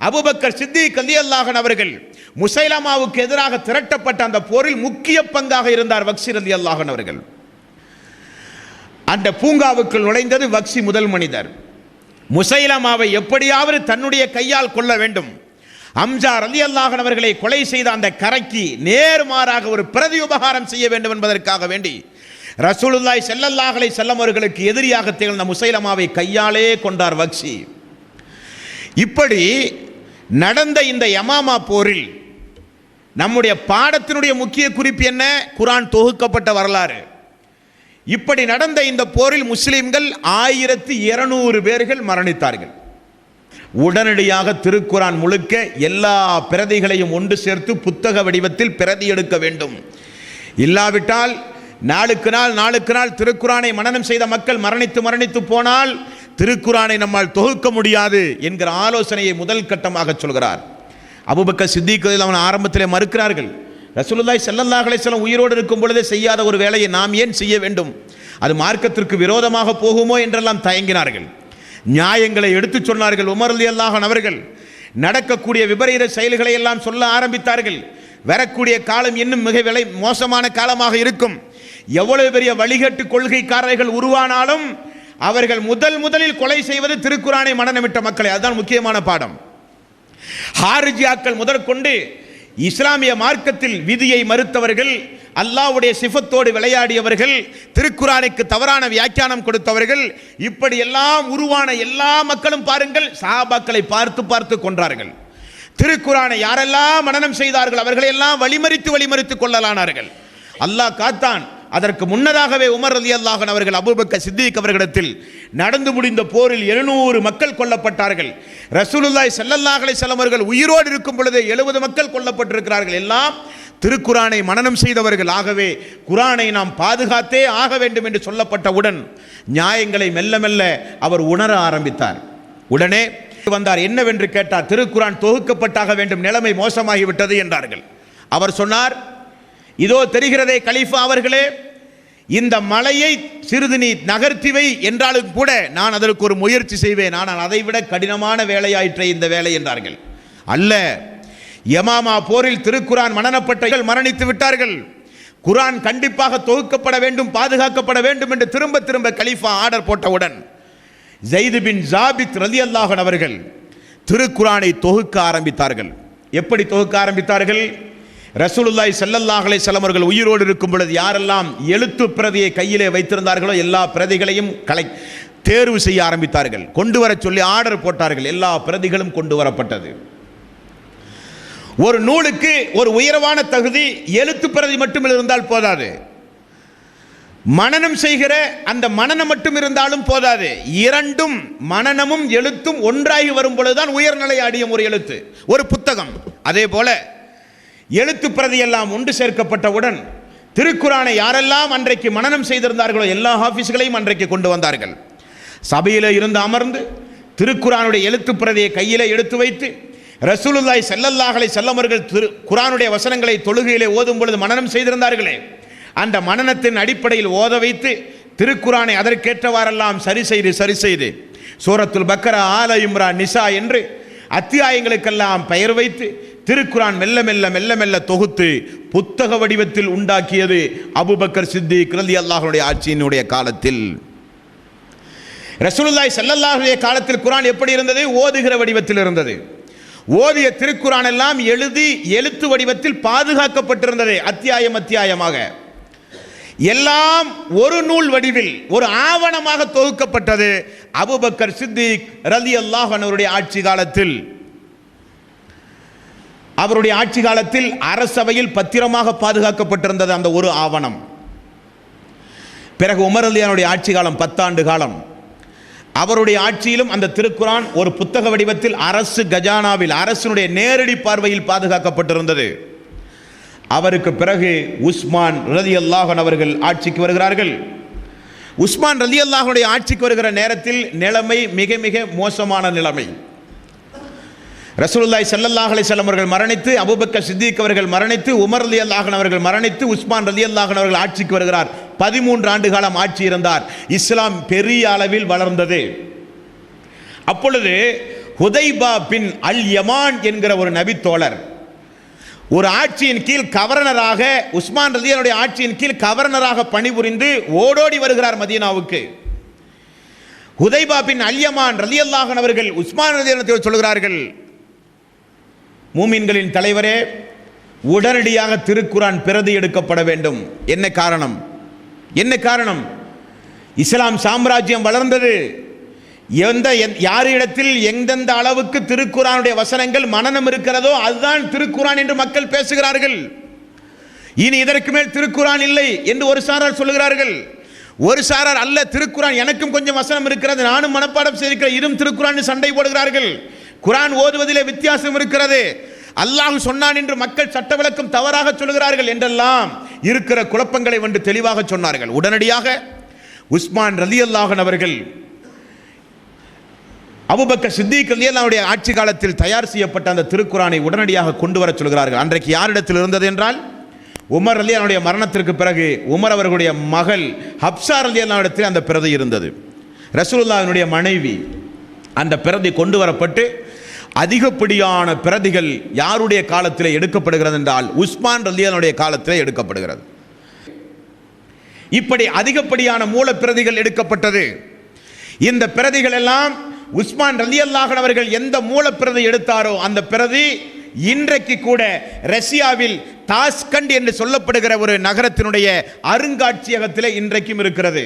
Speaker 2: அபூபக்கர் சித்திக் ரலியல்லாஹு அன்ஹு அவர்கள் முசைலமாவுக்கு எதிராக திரட்டப்பட்ட அந்த போரில் முக்கிய பங்காக இருந்தார் வக்ஷி ரலியல்லாஹு அன்ஹு அவர்கள். அந்த பூங்காவுக்குள் நுழைந்தது வக்ஷி முதல் மனிதர். முசைலமாவை எப்படியாவது தன்னுடைய கையால் கொள்ள வேண்டும், ஹம்ஸா ரலியல்லாஹு அன்ஹு அவர்களை கொலை செய்த அந்த கரைக்கு நேர்மாறாக ஒரு பிரதி உபகாரம் செய்ய வேண்டும் என்பதற்காக வேண்டி ரசூலுல்லாஹி ஸல்லல்லாஹு அலைஹி வஸல்லம் அவர்களுக்கு எதிரியாக திகழ்ந்த முசைலமாவை கையாலே கொண்டார் வக்ஷி. இப்படி நடந்த இந்த யமாமா போரில் நம்முடைய பாடத்தினுடைய முக்கிய குறிப்பு என்ன? குர்ஆன் தொகுக்கப்பட்ட வரலாறு. இப்படி நடந்த இந்த போரில் முஸ்லிம்கள் 1200 பேர்கள் மரணித்தார்கள். உடனடியாக திருக்குர்ஆன் முழுக்க எல்லா பிரதிகளையும் ஒன்று சேர்த்து புத்தக வடிவத்தில் பிரதி எடுக்க வேண்டும். இல்லாவிட்டால் நாளுக்கு நாள் திருக்குர்ஆனை மனனம் செய்த மக்கள் மரணித்து போனால் திருக்குர்ஆனை நம்மால் தொகுக்க முடியாது என்கிற ஆலோசனையை முதல் கட்டமாக சொல்கிறார். அபூபக்கர் சித்திக் அவன் ஆரம்பத்திலே மறுக்கிறார்கள். ரசூலுல்லாஹி ஸல்லல்லாஹு அலைஹி வஸல்லம் உயிரோடு இருக்கும் பொழுதே செய்யாத ஒரு வேலையை நாம் ஏன் செய்ய வேண்டும், அது மார்க்கத்திற்கு விரோதமாக போகுமோ என்றெல்லாம் தயங்கினார்கள். நியாயங்களை எடுத்து சொன்னார்கள். உமர் ரலியல்லாஹு அன்ஹு அவர்கள் நடக்கக்கூடிய விபரீத செயல்களை எல்லாம் சொல்ல ஆரம்பித்தார்கள். வரக்கூடிய காலம் இன்னும் மிக மோசமான காலமாக இருக்கும். எவ்வளவு பெரிய வழிகட்டு கொள்கைக்காரர்கள் உருவானாலும் அவர்கள் முதலில் கொலை செய்வது திருக்குர்ஆனை மனனமிட்ட மக்களை. அதுதான் முக்கியமான பாடம். ஹாரிஜியாக்கள் முதற்கொண்டு இஸ்லாமிய மார்க்கத்தில் விதியை மறுத்தவர்கள், அல்லாஹ்வுடைய சிஃபத்தோடு விளையாடியவர்கள், திருக்குர்ஆனுக்கு தவறான வியாக்கியானம் கொடுத்தவர்கள், இப்படி எல்லாம் உருவான எல்லா மக்களும் பாருங்கள் சஹாபாக்களை பார்த்து கொன்றார்கள். திருக்குர்ஆனை யாரெல்லாம் மனனம் செய்தார்கள் அவர்களை எல்லாம் வழிமறித்து கொள்ளலானார்கள். அல்லாஹ் காத்தான். அதற்கு முன்னதாகவே உமர் ரலியல்லாஹு அன்ஹு அவர்கள் அபூபக்கர் சித்திக் அவர்களிடத்தில் நடந்து முடிந்த போரில் 700 மக்கள் கொல்லப்பட்டார்கள். ரசூலுல்லாஹி ஸல்லல்லாஹு அலைஹி வஸல்லம் அவர்கள் உயிரோடு இருக்கும் பொழுது 70 மக்கள் கொல்லப்பட்டிருக்கிறார்கள். எல்லாம் திருக்குரானை மனனம் செய்தவர்கள். ஆகவே குரானை நாம் பாதுகாத்தே ஆக வேண்டும் என்று சொல்லப்பட்டவுடன் நியாயங்களை மெல்ல மெல்ல அவர் உணர ஆரம்பித்தார். உடனே வந்தார். என்னவென்று கேட்டார். திருக்குரான் தொகுக்கப்பட்டாக வேண்டும், நிலைமை மோசமாகிவிட்டது என்றார்கள். அவர் சொன்னார், இதோ தெரிகிறதே கலீஃபா அவர்களே, இந்த மலையை சிறிது நீ நகர்த்தி வை என்றாலும் கூட நான் அதற்கு ஒரு முயற்சி செய்வேன், ஆனால் அதைவிட கடினமான வேலையாயிற்றே இந்த வேலை என்றார்கள். அல்ல, யமாமா போரில் திருக்குரான் மனனப்பட்டவர்கள் மரணித்து விட்டார்கள், குரான் கண்டிப்பாக தொகுக்கப்பட வேண்டும், பாதுகாக்கப்பட வேண்டும் என்று திரும்ப திரும்ப கலீஃபா ஆர்டர் போட்டவுடன் ஸைத் பின் ஜாபித் ரலியல்லாஹு அன்ஹு அவர்கள் திருக்குரானை தொகுக்க ஆரம்பித்தார்கள். எப்படி தொகுக்க ஆரம்பித்தார்கள்? ரசூலுல்லாஹி ஸல்லல்லாஹு அலைஹி வஸல்லம் அவர்கள் உயிரோடு இருக்கும் பொழுது யாரெல்லாம் எழுத்து பிரதியை கையிலே வைத்திருந்தார்களோ எல்லா பிரதிகளையும் தேர்வு செய்ய ஆரம்பித்தார்கள். கொண்டு வர சொல்லி ஆர்டர் போட்டார்கள். எல்லா பிரதிகளும் கொண்டு வரப்பட்டது. ஒரு நூலுக்கு ஒரு உயர்வான தகுதி எழுத்து பிரதி மட்டும் இருந்தால் போதாது, மனனம் செய்கிற அந்த மனனம் மட்டும் இருந்தாலும் போதாது. இரண்டும், மனனமும் எழுத்தும் ஒன்றாகி வரும் பொழுதுதான் உயர்நிலை அடையும் ஒரு எழுத்து, ஒரு புத்தகம். அதே போல எழுத்து பிரதி எல்லாம் ஒன்று சேர்க்கப்பட்டவுடன் திருக்குரானை யாரெல்லாம் அன்றைக்கு மனனம் செய்திருந்தார்களோ எல்லா ஹாஃபிஸ்களையும் அன்றைக்கு கொண்டு வந்தார்கள். சபையில் இருந்து அமர்ந்து திருக்குரானுடைய எழுத்து பிரதியை கையிலே எடுத்து வைத்து ரசூலுல்லாஹி ஸல்லல்லாஹு அலைஹி வஸல்லம் அவர்கள் குரானுடைய வசனங்களை தொழுகையிலே ஓதும் பொழுது மனனம் செய்திருந்தார்களே, அந்த மனனத்தின் அடிப்படையில் ஓத வைத்து திருக்குரானை அதற்கேற்றவாறெல்லாம் சரி செய்து சூரத்துல் பக்கரா, ஆல இம்ரான், நிசா என்று அத்தியாயங்களுக்கெல்லாம் பெயர் வைத்து திருக்குரான் மெல்ல மெல்ல தொகுத்து புத்தக வடிவத்தில் உண்டாக்கியது அபூபக்கர் சித்திக் ரலியல்லாஹு அன்ஹு ஆட்சியினுடைய காலத்தில். ரசூலுல்லாஹி ஸல்லல்லாஹு அலைஹி காலத்தில் குரான் எப்படி இருந்தது? ஓதுகிற வடிவத்தில் இருந்தது. ஓதிய திருக்குரான் எல்லாம் எழுத்து வடிவத்தில் பாதுகாக்கப்பட்டிருந்தது. அத்தியாயமாக எல்லாம் ஒரு நூல் வடிவில் ஒரு ஆவணமாக தொகுக்கப்பட்டது அபூபக்கர் சித்திக் ரலியல்லாஹு அன்ஹு அவருடைய ஆட்சி காலத்தில். அவருடைய ஆட்சி காலத்தில் அரசவையில் பத்திரமாக பாதுகாக்கப்பட்டிருந்தது அந்த ஒரு ஆவணம். பிறகு உமர் ரலியல்லாஹு ஆட்சி காலம் 10 ஆண்டு காலம். அவருடைய ஆட்சியிலும் அந்த திருக்குரான் ஒரு புத்தக வடிவத்தில் அரசு கஜானாவில் அரசினுடைய நேரடி பார்வையில் பாதுகாக்கப்பட்டிருந்தது. அவருக்கு பிறகு உஸ்மான் ரலியல்லாஹு அன்ஹு அவர்கள் ஆட்சிக்கு வருகிறார்கள். உஸ்மான் ரலியல்லாஹு அன்ஹு ஆட்சிக்கு வருகிற நேரத்தில் நிலைமை மிக மிக மோசமான நிலைமை. ரசூலுல்லாஹி ஸல்லல்லாஹு அலைஹி வஸல்லம் அவர்கள் மரணித்து, அபூபக்கர் சித்திக் அவர்கள் மரணித்து, உமர் ரலியல்லாஹு அன்ஹு அவர்கள் மரணித்து, உஸ்மான் ரலியல்லாஹு அன்ஹு அவர்கள் ஆட்சிக்கு வருகிறார். 13 ஆண்டு காலம் ஆட்சி இருந்தார். இஸ்லாம் பெரிய அளவில் வளர்ந்தது. அப்பொழுது ஹுதைபா பின் அல் யமான் என்கிற ஒரு நபி தோழர் ஒரு ஆட்சியின் கீழ் கவர்னராக, உஸ்மான் ரலியல்லாஹு ஆட்சியின் கீழ் கவர்னராக பணிபுரிந்து ஓடோடி வருகிறார் மதீனாவுக்கு. ஹுதைபா பின் அல் யமான் ரலியல்லாஹு அன்ஹு அவர்கள் உஸ்மான் ரலியல்லாஹு அன்ஹு சொல்கிறார்கள், மூமின்களின் தலைவரே, உடனடியாக திருக்குரான் பிரதி எடுக்கப்பட வேண்டும். என்ன காரணம்? இஸ்லாம் சாம்ராஜ்யம் வளர்ந்தது. யாரிடத்தில் எந்தெந்த அளவுக்கு திருக்குரானுடைய வசனங்கள் மனனம் இருக்கிறதோ அதுதான் திருக்குரான் என்று மக்கள் பேசுகிறார்கள். இனி இதற்கு மேல் திருக்குரான் இல்லை என்று ஒரு சாரார் சொல்லுகிறார்கள். ஒரு சாரார் அல்ல, திருக்குரான் எனக்கும் கொஞ்சம் வசனம் இருக்கிறது, நானும் மனப்பாடம் செய்திருக்கிறேன், இதுவும் திருக்குரான் சண்டை போடுகிறார்கள். குரான் ஓதுவதிலே வித்தியாசம் இருக்கிறது, அல்லாஹ் சொன்னான் என்று மக்கள் சட்ட விளக்கம் தவறாக சொல்கிறார்கள் என்றெல்லாம் இருக்கிற குழப்பங்களை வந்து தெளிவாக சொன்னார்கள். உடனடியாக உஸ்மான் ரலியல்லாஹு அன்ஹு அவர்கள் அபூபக்கர் சித்திக் ரலியல்லாஹு அன்ஹு ஆட்சி காலத்தில் தயார் செய்யப்பட்ட அந்த திருக்குரானை உடனடியாக கொண்டு வர சொல்கிறார்கள். அன்றைக்கு யாரிடத்தில் இருந்தது என்றால், உமர் ரலியல்லாஹு அன்ஹு மரணத்திற்கு பிறகு உமர் அவர்களுடைய மகள் ஹப்ஸா ரலியல்லாஹு அன்ஹா இடத்தில் அந்த பிரதி இருந்தது. ரசூலுல்லாஹினுடைய மனைவி. அந்த பிரதி கொண்டு வரப்பட்டு அதிகப்படியான பிரதிகள் யாருடைய காலத்தில் எடுக்கப்படுகிறது என்றால் உஸ்மான் ரலியல்லாஹு அன்ஹு காலத்தில் எடுக்கப்படுகிறது. இப்படி அதிகப்படியான மூல பிரதிகள் எடுக்கப்பட்டது. இந்த பிரதிகள் எல்லாம் உஸ்மான் ரலியல்லாஹு அன்ஹு அவர்கள் எந்த மூல பிரதி எடுத்தாரோ அந்த பிரதி இன்றைக்கு கூட ரஷ்யாவில் தாஸ்கண்ட் என்று சொல்லப்படுகிற ஒரு நகரத்தினுடைய அருங்காட்சியகத்தில் இன்றைக்கும் இருக்கிறது.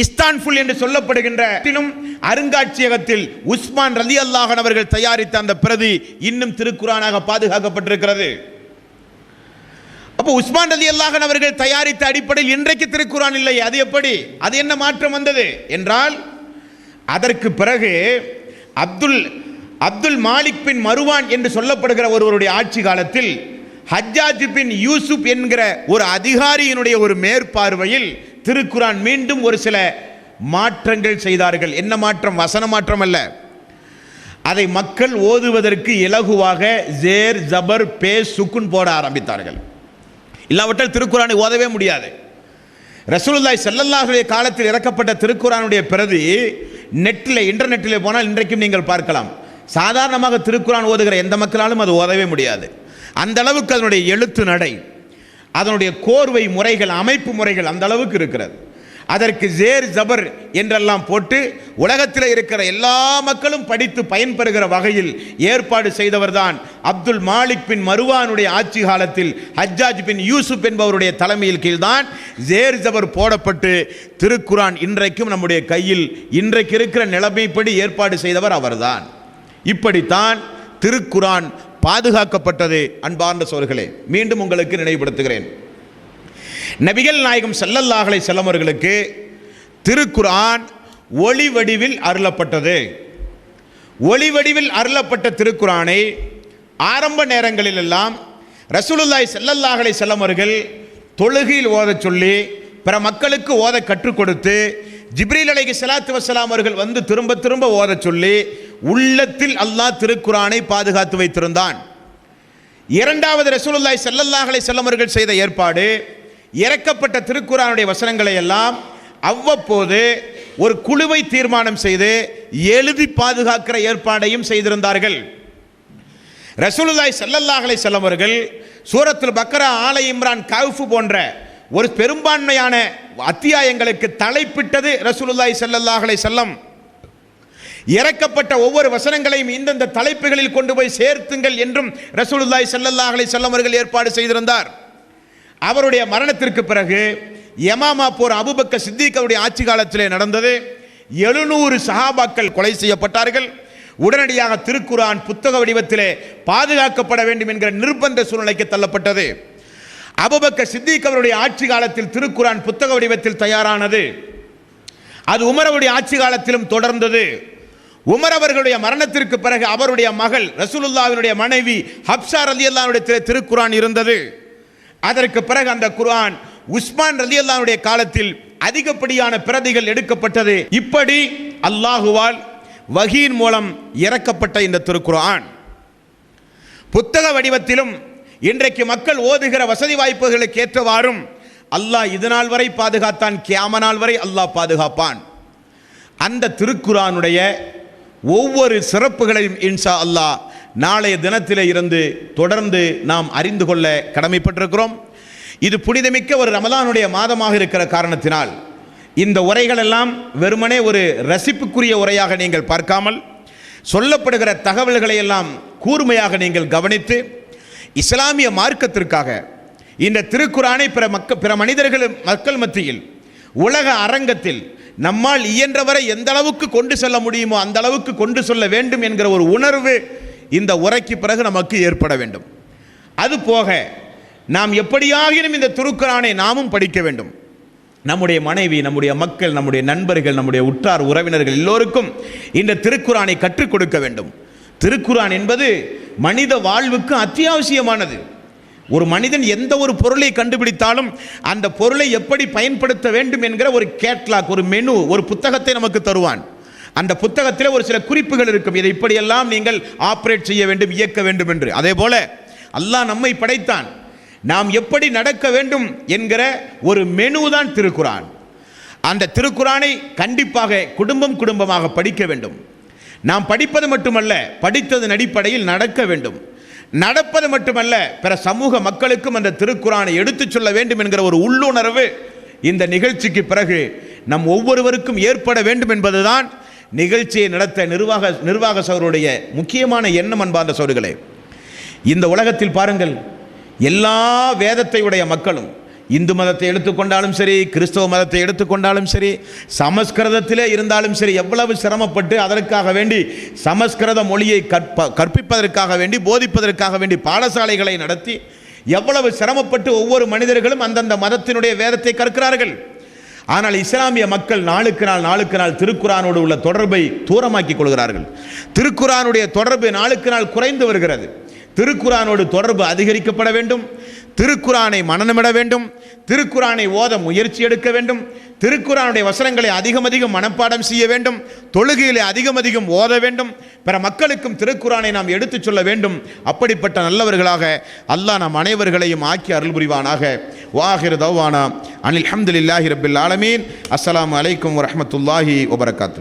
Speaker 2: இஸ்தான்புல் என்று சொல்லப்படுகின்ற அருங்காட்சியகத்தில் உஸ்மான் ரலியல்லாஹு அன்ஹு அவர்கள் தயாரித்த அந்த பிரதி இன்னும் திருக்குரானாக பாதுகாக்கப்பட்டிருக்கிறது. அப்போ உஸ்மான் ரலியல்லாஹு அன்ஹு அவர்கள் தயாரித்த அடிப்படையில் இன்றைக்கு திருக்குர்ஆன் இல்லை. அது எப்படி, அது என்ன மாற்றம் வந்தது என்றால், அதற்கு பிறகு அப்துல் மாலிக் பின் மருவான் என்று சொல்லப்படுகிற ஒருவருடைய ஆட்சி காலத்தில் ஹஜ்ஜாஜ் பின் யூசுப் என்கிற ஒரு அதிகாரியினுடைய ஒரு மேற்பார்வையில் திருக்குர்ஆன் மீண்டும் ஒரு சில மாற்றங்கள் செய்தார்கள். என்ன மாற்றம்? வசன மாற்றம் அல்ல. அதை மக்கள் ஓதுவதற்கு இலகுவாக ஜேர் ஜபர் பே சுக்குன் போட ஆரம்பித்தார்கள். இல்லாவிட்டால் திருக்குர்ஆனை ஓதவே முடியாது. ரசூலுல்லாஹி ஸல்லல்லாஹு அலைஹி காலத்தில் இறக்கப்பட்ட திருக்குர்ஆனுடைய பிரதி இன்டர்நெட்டில் போனால் இன்றைக்கும் நீங்கள் பார்க்கலாம். சாதாரணமாக திருக்குர்ஆன் ஓதுகிற எந்த மக்களாலும் அது ஓதவே முடியாது. அந்த அளவுக்கு அதனுடைய எழுத்து நடை, அதனுடைய கோர்வை முறைகள், அமைப்பு முறைகள் அந்த அளவுக்கு இருக்கிறது. அதற்கு ஜேர் ஜபர் என்றெல்லாம் போட்டு உலகத்தில் இருக்கிற எல்லா மக்களும் படித்து பயன்பெறுகிற வகையில் ஏற்பாடு செய்தவர்தான் அப்துல் மாலிக் பின் மருவானுடைய ஆட்சி காலத்தில் ஹஜ்ஜாஜ் பின் யூசுப் என்பவருடைய தலைமையில் கீழ்தான் ஜேர் ஜபர் போடப்பட்டு திருக்குர்ஆன் இன்றைக்கும் நம்முடைய கையில் இன்றைக்கு இருக்கிற நிலைமைப்படி ஏற்பாடு செய்தவர் அவர்தான். இப்படித்தான் திருக்குர்ஆன் பாதுகாக்கப்பட்டது. அன்பார்ந்த சோர்களே, மீண்டும் உங்களுக்கு நினைவுபடுத்துகிறேன், நபிகள் நாயகம் ஸல்லல்லாஹு அலைஹி வஸல்லம் அவர்களுக்கு திருக்குர்ஆன் ஒளி வடிவில் அருளப்பட்டது. ஒளி வடிவில் அருளப்பட்ட திருக்குர்ஆனை ஆரம்ப நேரங்களில் எல்லாம் ரசூலுல்லாஹி ஸல்லல்லாஹு அலைஹி வஸல்லம் அவர்கள் தொழுகையில் ஓதச் சொல்லி பிற மக்களுக்கு ஓத கற்றுக் கொடுத்து ஜிப்ரீல் அலைஹிஸ்ஸலாத்து வஸ்ஸலாம் அவர்கள் வந்து திரும்ப திரும்ப ஓதச் சொல்லி உள்ளத்தில் அல்லாஹ் திருக்குர்ஆனை பாதுகாத்து வைத்திருந்தான். இரண்டாவது ரசூலுல்லாஹி ஸல்லல்லாஹு அலைஹி வஸல்லம் அவர்கள் செய்த ஏற்பாடு, இறக்கப்பட்ட திருக்குர்ஆனுடைய வசனங்களை எல்லாம் அவ்வப்போது ஒரு குழுவை தீர்மானம் செய்து எழுதி பாதுகாக்கிற ஏற்பாடையும் செய்திருந்தார்கள். ரசூலுல்லாஹி ஸல்லல்லாஹு அலைஹி வஸல்லம் அவர்கள் சூரத்துல் பக்ரா, ஆல இம்ரான், கஹ்ஃப் போன்ற ஒரு பெரும்பான்மையான அத்தியாயங்களுக்கு தலைப்பிட்டது ரசூலுல்லாஹி ஸல்லல்லாஹு அலைஹி வஸல்லம். இறக்கப்பட்ட ஒவ்வொரு வசனங்களையும் இந்தந்த தலைப்புகளில் கொண்டு போய் சேர்த்துங்கள் என்றும் ரசூலுல்லாஹி ஸல்லல்லாஹு அலைஹி வஸல்லம் அவர்கள் ஏற்பாடு செய்திருந்தார். அவருடைய மரணத்திற்கு பிறகு யமாமா போர் அபூபக்கர் சித்திக் அவருடைய ஆட்சி காலத்திலே நடந்தது. 700 சஹாபாக்கள் கொலை செய்யப்பட்டார்கள். உடனடியாக திருக்குர்ஆன் புத்தக வடிவத்திலே பாதுகாக்கப்பட வேண்டும் என்கிற நிர்பந்த சூழ்நிலைக்கு தள்ளப்பட்டது. அபூபக்கர் சித்திக் அவருடைய ஆட்சி காலத்தில் திருக்குர்ஆன் புத்தக வடிவத்தில் தயாரானது. அது உமர் அவருடைய ஆட்சி காலத்திலும் தொடர்ந்தது. உமர் அவர்களுடைய மரணத்திற்கு பிறகு அவருடைய மகள் ரசூலுல்லாஹ்வினுடைய மனைவி ஹப்ஸா ரலியல்லாஹு அன்ஹா திருக்குர்ஆன் இருந்தது. அதற்கு பிறகு அந்த குர்ஆன் உஸ்மான் ரலியல்லாஹு அன்ஹுடைய காலத்தில் அதிகப்படியான பிரதிகள் எடுக்கப்பட்டது. இப்படி அல்லாஹுவால் வஹீயின் மூலம் இறக்கப்பட்ட இந்த திருக்குர்ஆன் புத்தக வடிவத்திலும் இன்றைக்கு மக்கள் ஓதுகிற வசதி வாய்ப்புகளுக்கு ஏற்றவாறும் அல்லாஹ் இதுநாள் வரை பாதுகாத்தான், கியாமத் நாள் வரை அல்லாஹ் பாதுகாப்பான். அந்த திருக்குர்ஆனுடைய ஒவ்வொரு சிறப்புகளையும் இன்ஷா அல்லாஹ் நாளைய தினத்திலே இருந்து தொடர்ந்து நாம் அறிந்து கொள்ள கடமைப்பட்டிருக்கிறோம். இது புனிதமிக்க ஒரு ரமலானுடைய மாதமாக இருக்கிற காரணத்தினால் இந்த உரைகள் எல்லாம் வெறுமனே ஒரு ரசிப்புக்குரிய உரையாக நீங்கள் பார்க்காமல் சொல்லப்படுகிற தகவல்களை எல்லாம் கூர்மையாக நீங்கள் கவனித்து இஸ்லாமிய மார்க்கத்திற்காக இந்த திருக்குர்ஆனை பிற மக்கள் மத்தியில் உலக அரங்கத்தில் நம்மால் இயன்றவரை எந்த அளவுக்கு கொண்டு செல்ல முடியுமோ அந்த அளவுக்கு கொண்டு செல்ல வேண்டும் என்கிற ஒரு உணர்வு இந்த உரைக்கு பிறகு நமக்கு ஏற்பட வேண்டும். அதுபோக நாம் எப்படியாகினும் இந்த திருக்குர்ஆனை நாமும் படிக்க வேண்டும். நம்முடைய மனைவி, நம்முடைய மக்கள், நம்முடைய நண்பர்கள், நம்முடைய உற்றார் உறவினர்கள் எல்லோருக்கும் இந்த திருக்குர்ஆனை கற்றுக் கொடுக்க வேண்டும். திருக்குர்ஆன் என்பது மனித வாழ்வுக்கு அத்தியாவசியமானது. ஒரு மனிதன் எந்த ஒரு பொருளை கண்டுபிடித்தாலும் அந்த பொருளை எப்படி பயன்படுத்த வேண்டும் என்கிற ஒரு கேட்லாக், ஒரு மெனு, ஒரு புத்தகத்தை நமக்கு தருவான். அந்த புத்தகத்தில் ஒரு சில குறிப்புகள் இருக்கும், இதை இப்படியெல்லாம் நீங்கள் ஆப்ரேட் செய்ய வேண்டும், இயக்க வேண்டும் என்று. அதே போல அல்லாஹ் நம்மை படைத்தான், நாம் எப்படி நடக்க வேண்டும் என்கிற ஒரு மெனு தான் திருக்குர்ஆன். அந்த திருக்குர்ஆனை கண்டிப்பாக குடும்பமாக படிக்க வேண்டும். நாம் படிப்பது மட்டுமல்ல, படித்ததன் அடிப்படையில் நடக்க வேண்டும். நடப்பது மட்டுமல்ல, பிற சமூக மக்களுக்கும் அந்த திருக்குர்ஆனை எடுத்துச் சொல்ல வேண்டும் என்கிற ஒரு உள்ளுணர்வு இந்த நிகழ்ச்சிக்கு பிறகு நம் ஒவ்வொருவருக்கும் ஏற்பட வேண்டும் என்பதுதான் நிகழ்ச்சியை நடத்த நிர்வாக சகோதரருடைய முக்கியமான எண்ணம். அன்பார்ந்த சகோதரர்களே, இந்த உலகத்தில் பாருங்கள், எல்லா வேதத்தை உடைய மக்களும் இந்து மதத்தை எடுத்துக்கொண்டாலும் சரி, கிறிஸ்தவ மதத்தை எடுத்துக்கொண்டாலும் சரி, சமஸ்கிருதத்திலே இருந்தாலும் சரி, எவ்வளவு சிரமப்பட்டு அதற்காக வேண்டி சமஸ்கிருத மொழியை கற்பிப்பதற்காக வேண்டி, போதிப்பதற்காக வேண்டி பாடசாலைகளை நடத்தி எவ்வளவு சிரமப்பட்டு ஒவ்வொரு மனிதர்களும் அந்தந்த மதத்தினுடைய வேதத்தை கற்கிறார்கள். ஆனால் இஸ்லாமிய மக்கள் நாளுக்கு நாள் திருக்குரானோடு உள்ள தொடர்பை தூரமாக்கிக் கொள்கிறார்கள். திருக்குரானுடைய தொடர்பு நாளுக்கு நாள் குறைந்து வருகிறது. திருக்குரானோடு தொடர்பு அதிகரிக்கப்பட வேண்டும். திருக்குரானை மனனமிட வேண்டும். திருக்குரானை ஓத முயற்சி எடுக்க வேண்டும். திருக்குரானுடைய வசனங்களை அதிகம் மனப்பாடம் செய்ய வேண்டும். தொழுகையிலே அதிகம் ஓத வேண்டும். பிற மக்களுக்கும் திருக்குரானை நாம் எடுத்துச் சொல்ல வேண்டும். அப்படிப்பட்ட நல்லவர்களாக அல்லாஹ் நம் அனைவர்களையும் ஆக்கி அருள் புரிவானாக. வாஹிர் தவ்வானா அனில் ஹம்துலில்லாஹி ரப்பில் ஆலமீன். அஸ்ஸலாமு அலைக்கும் வரஹ்மத்துல்லாஹி வபரகாத்துஹு.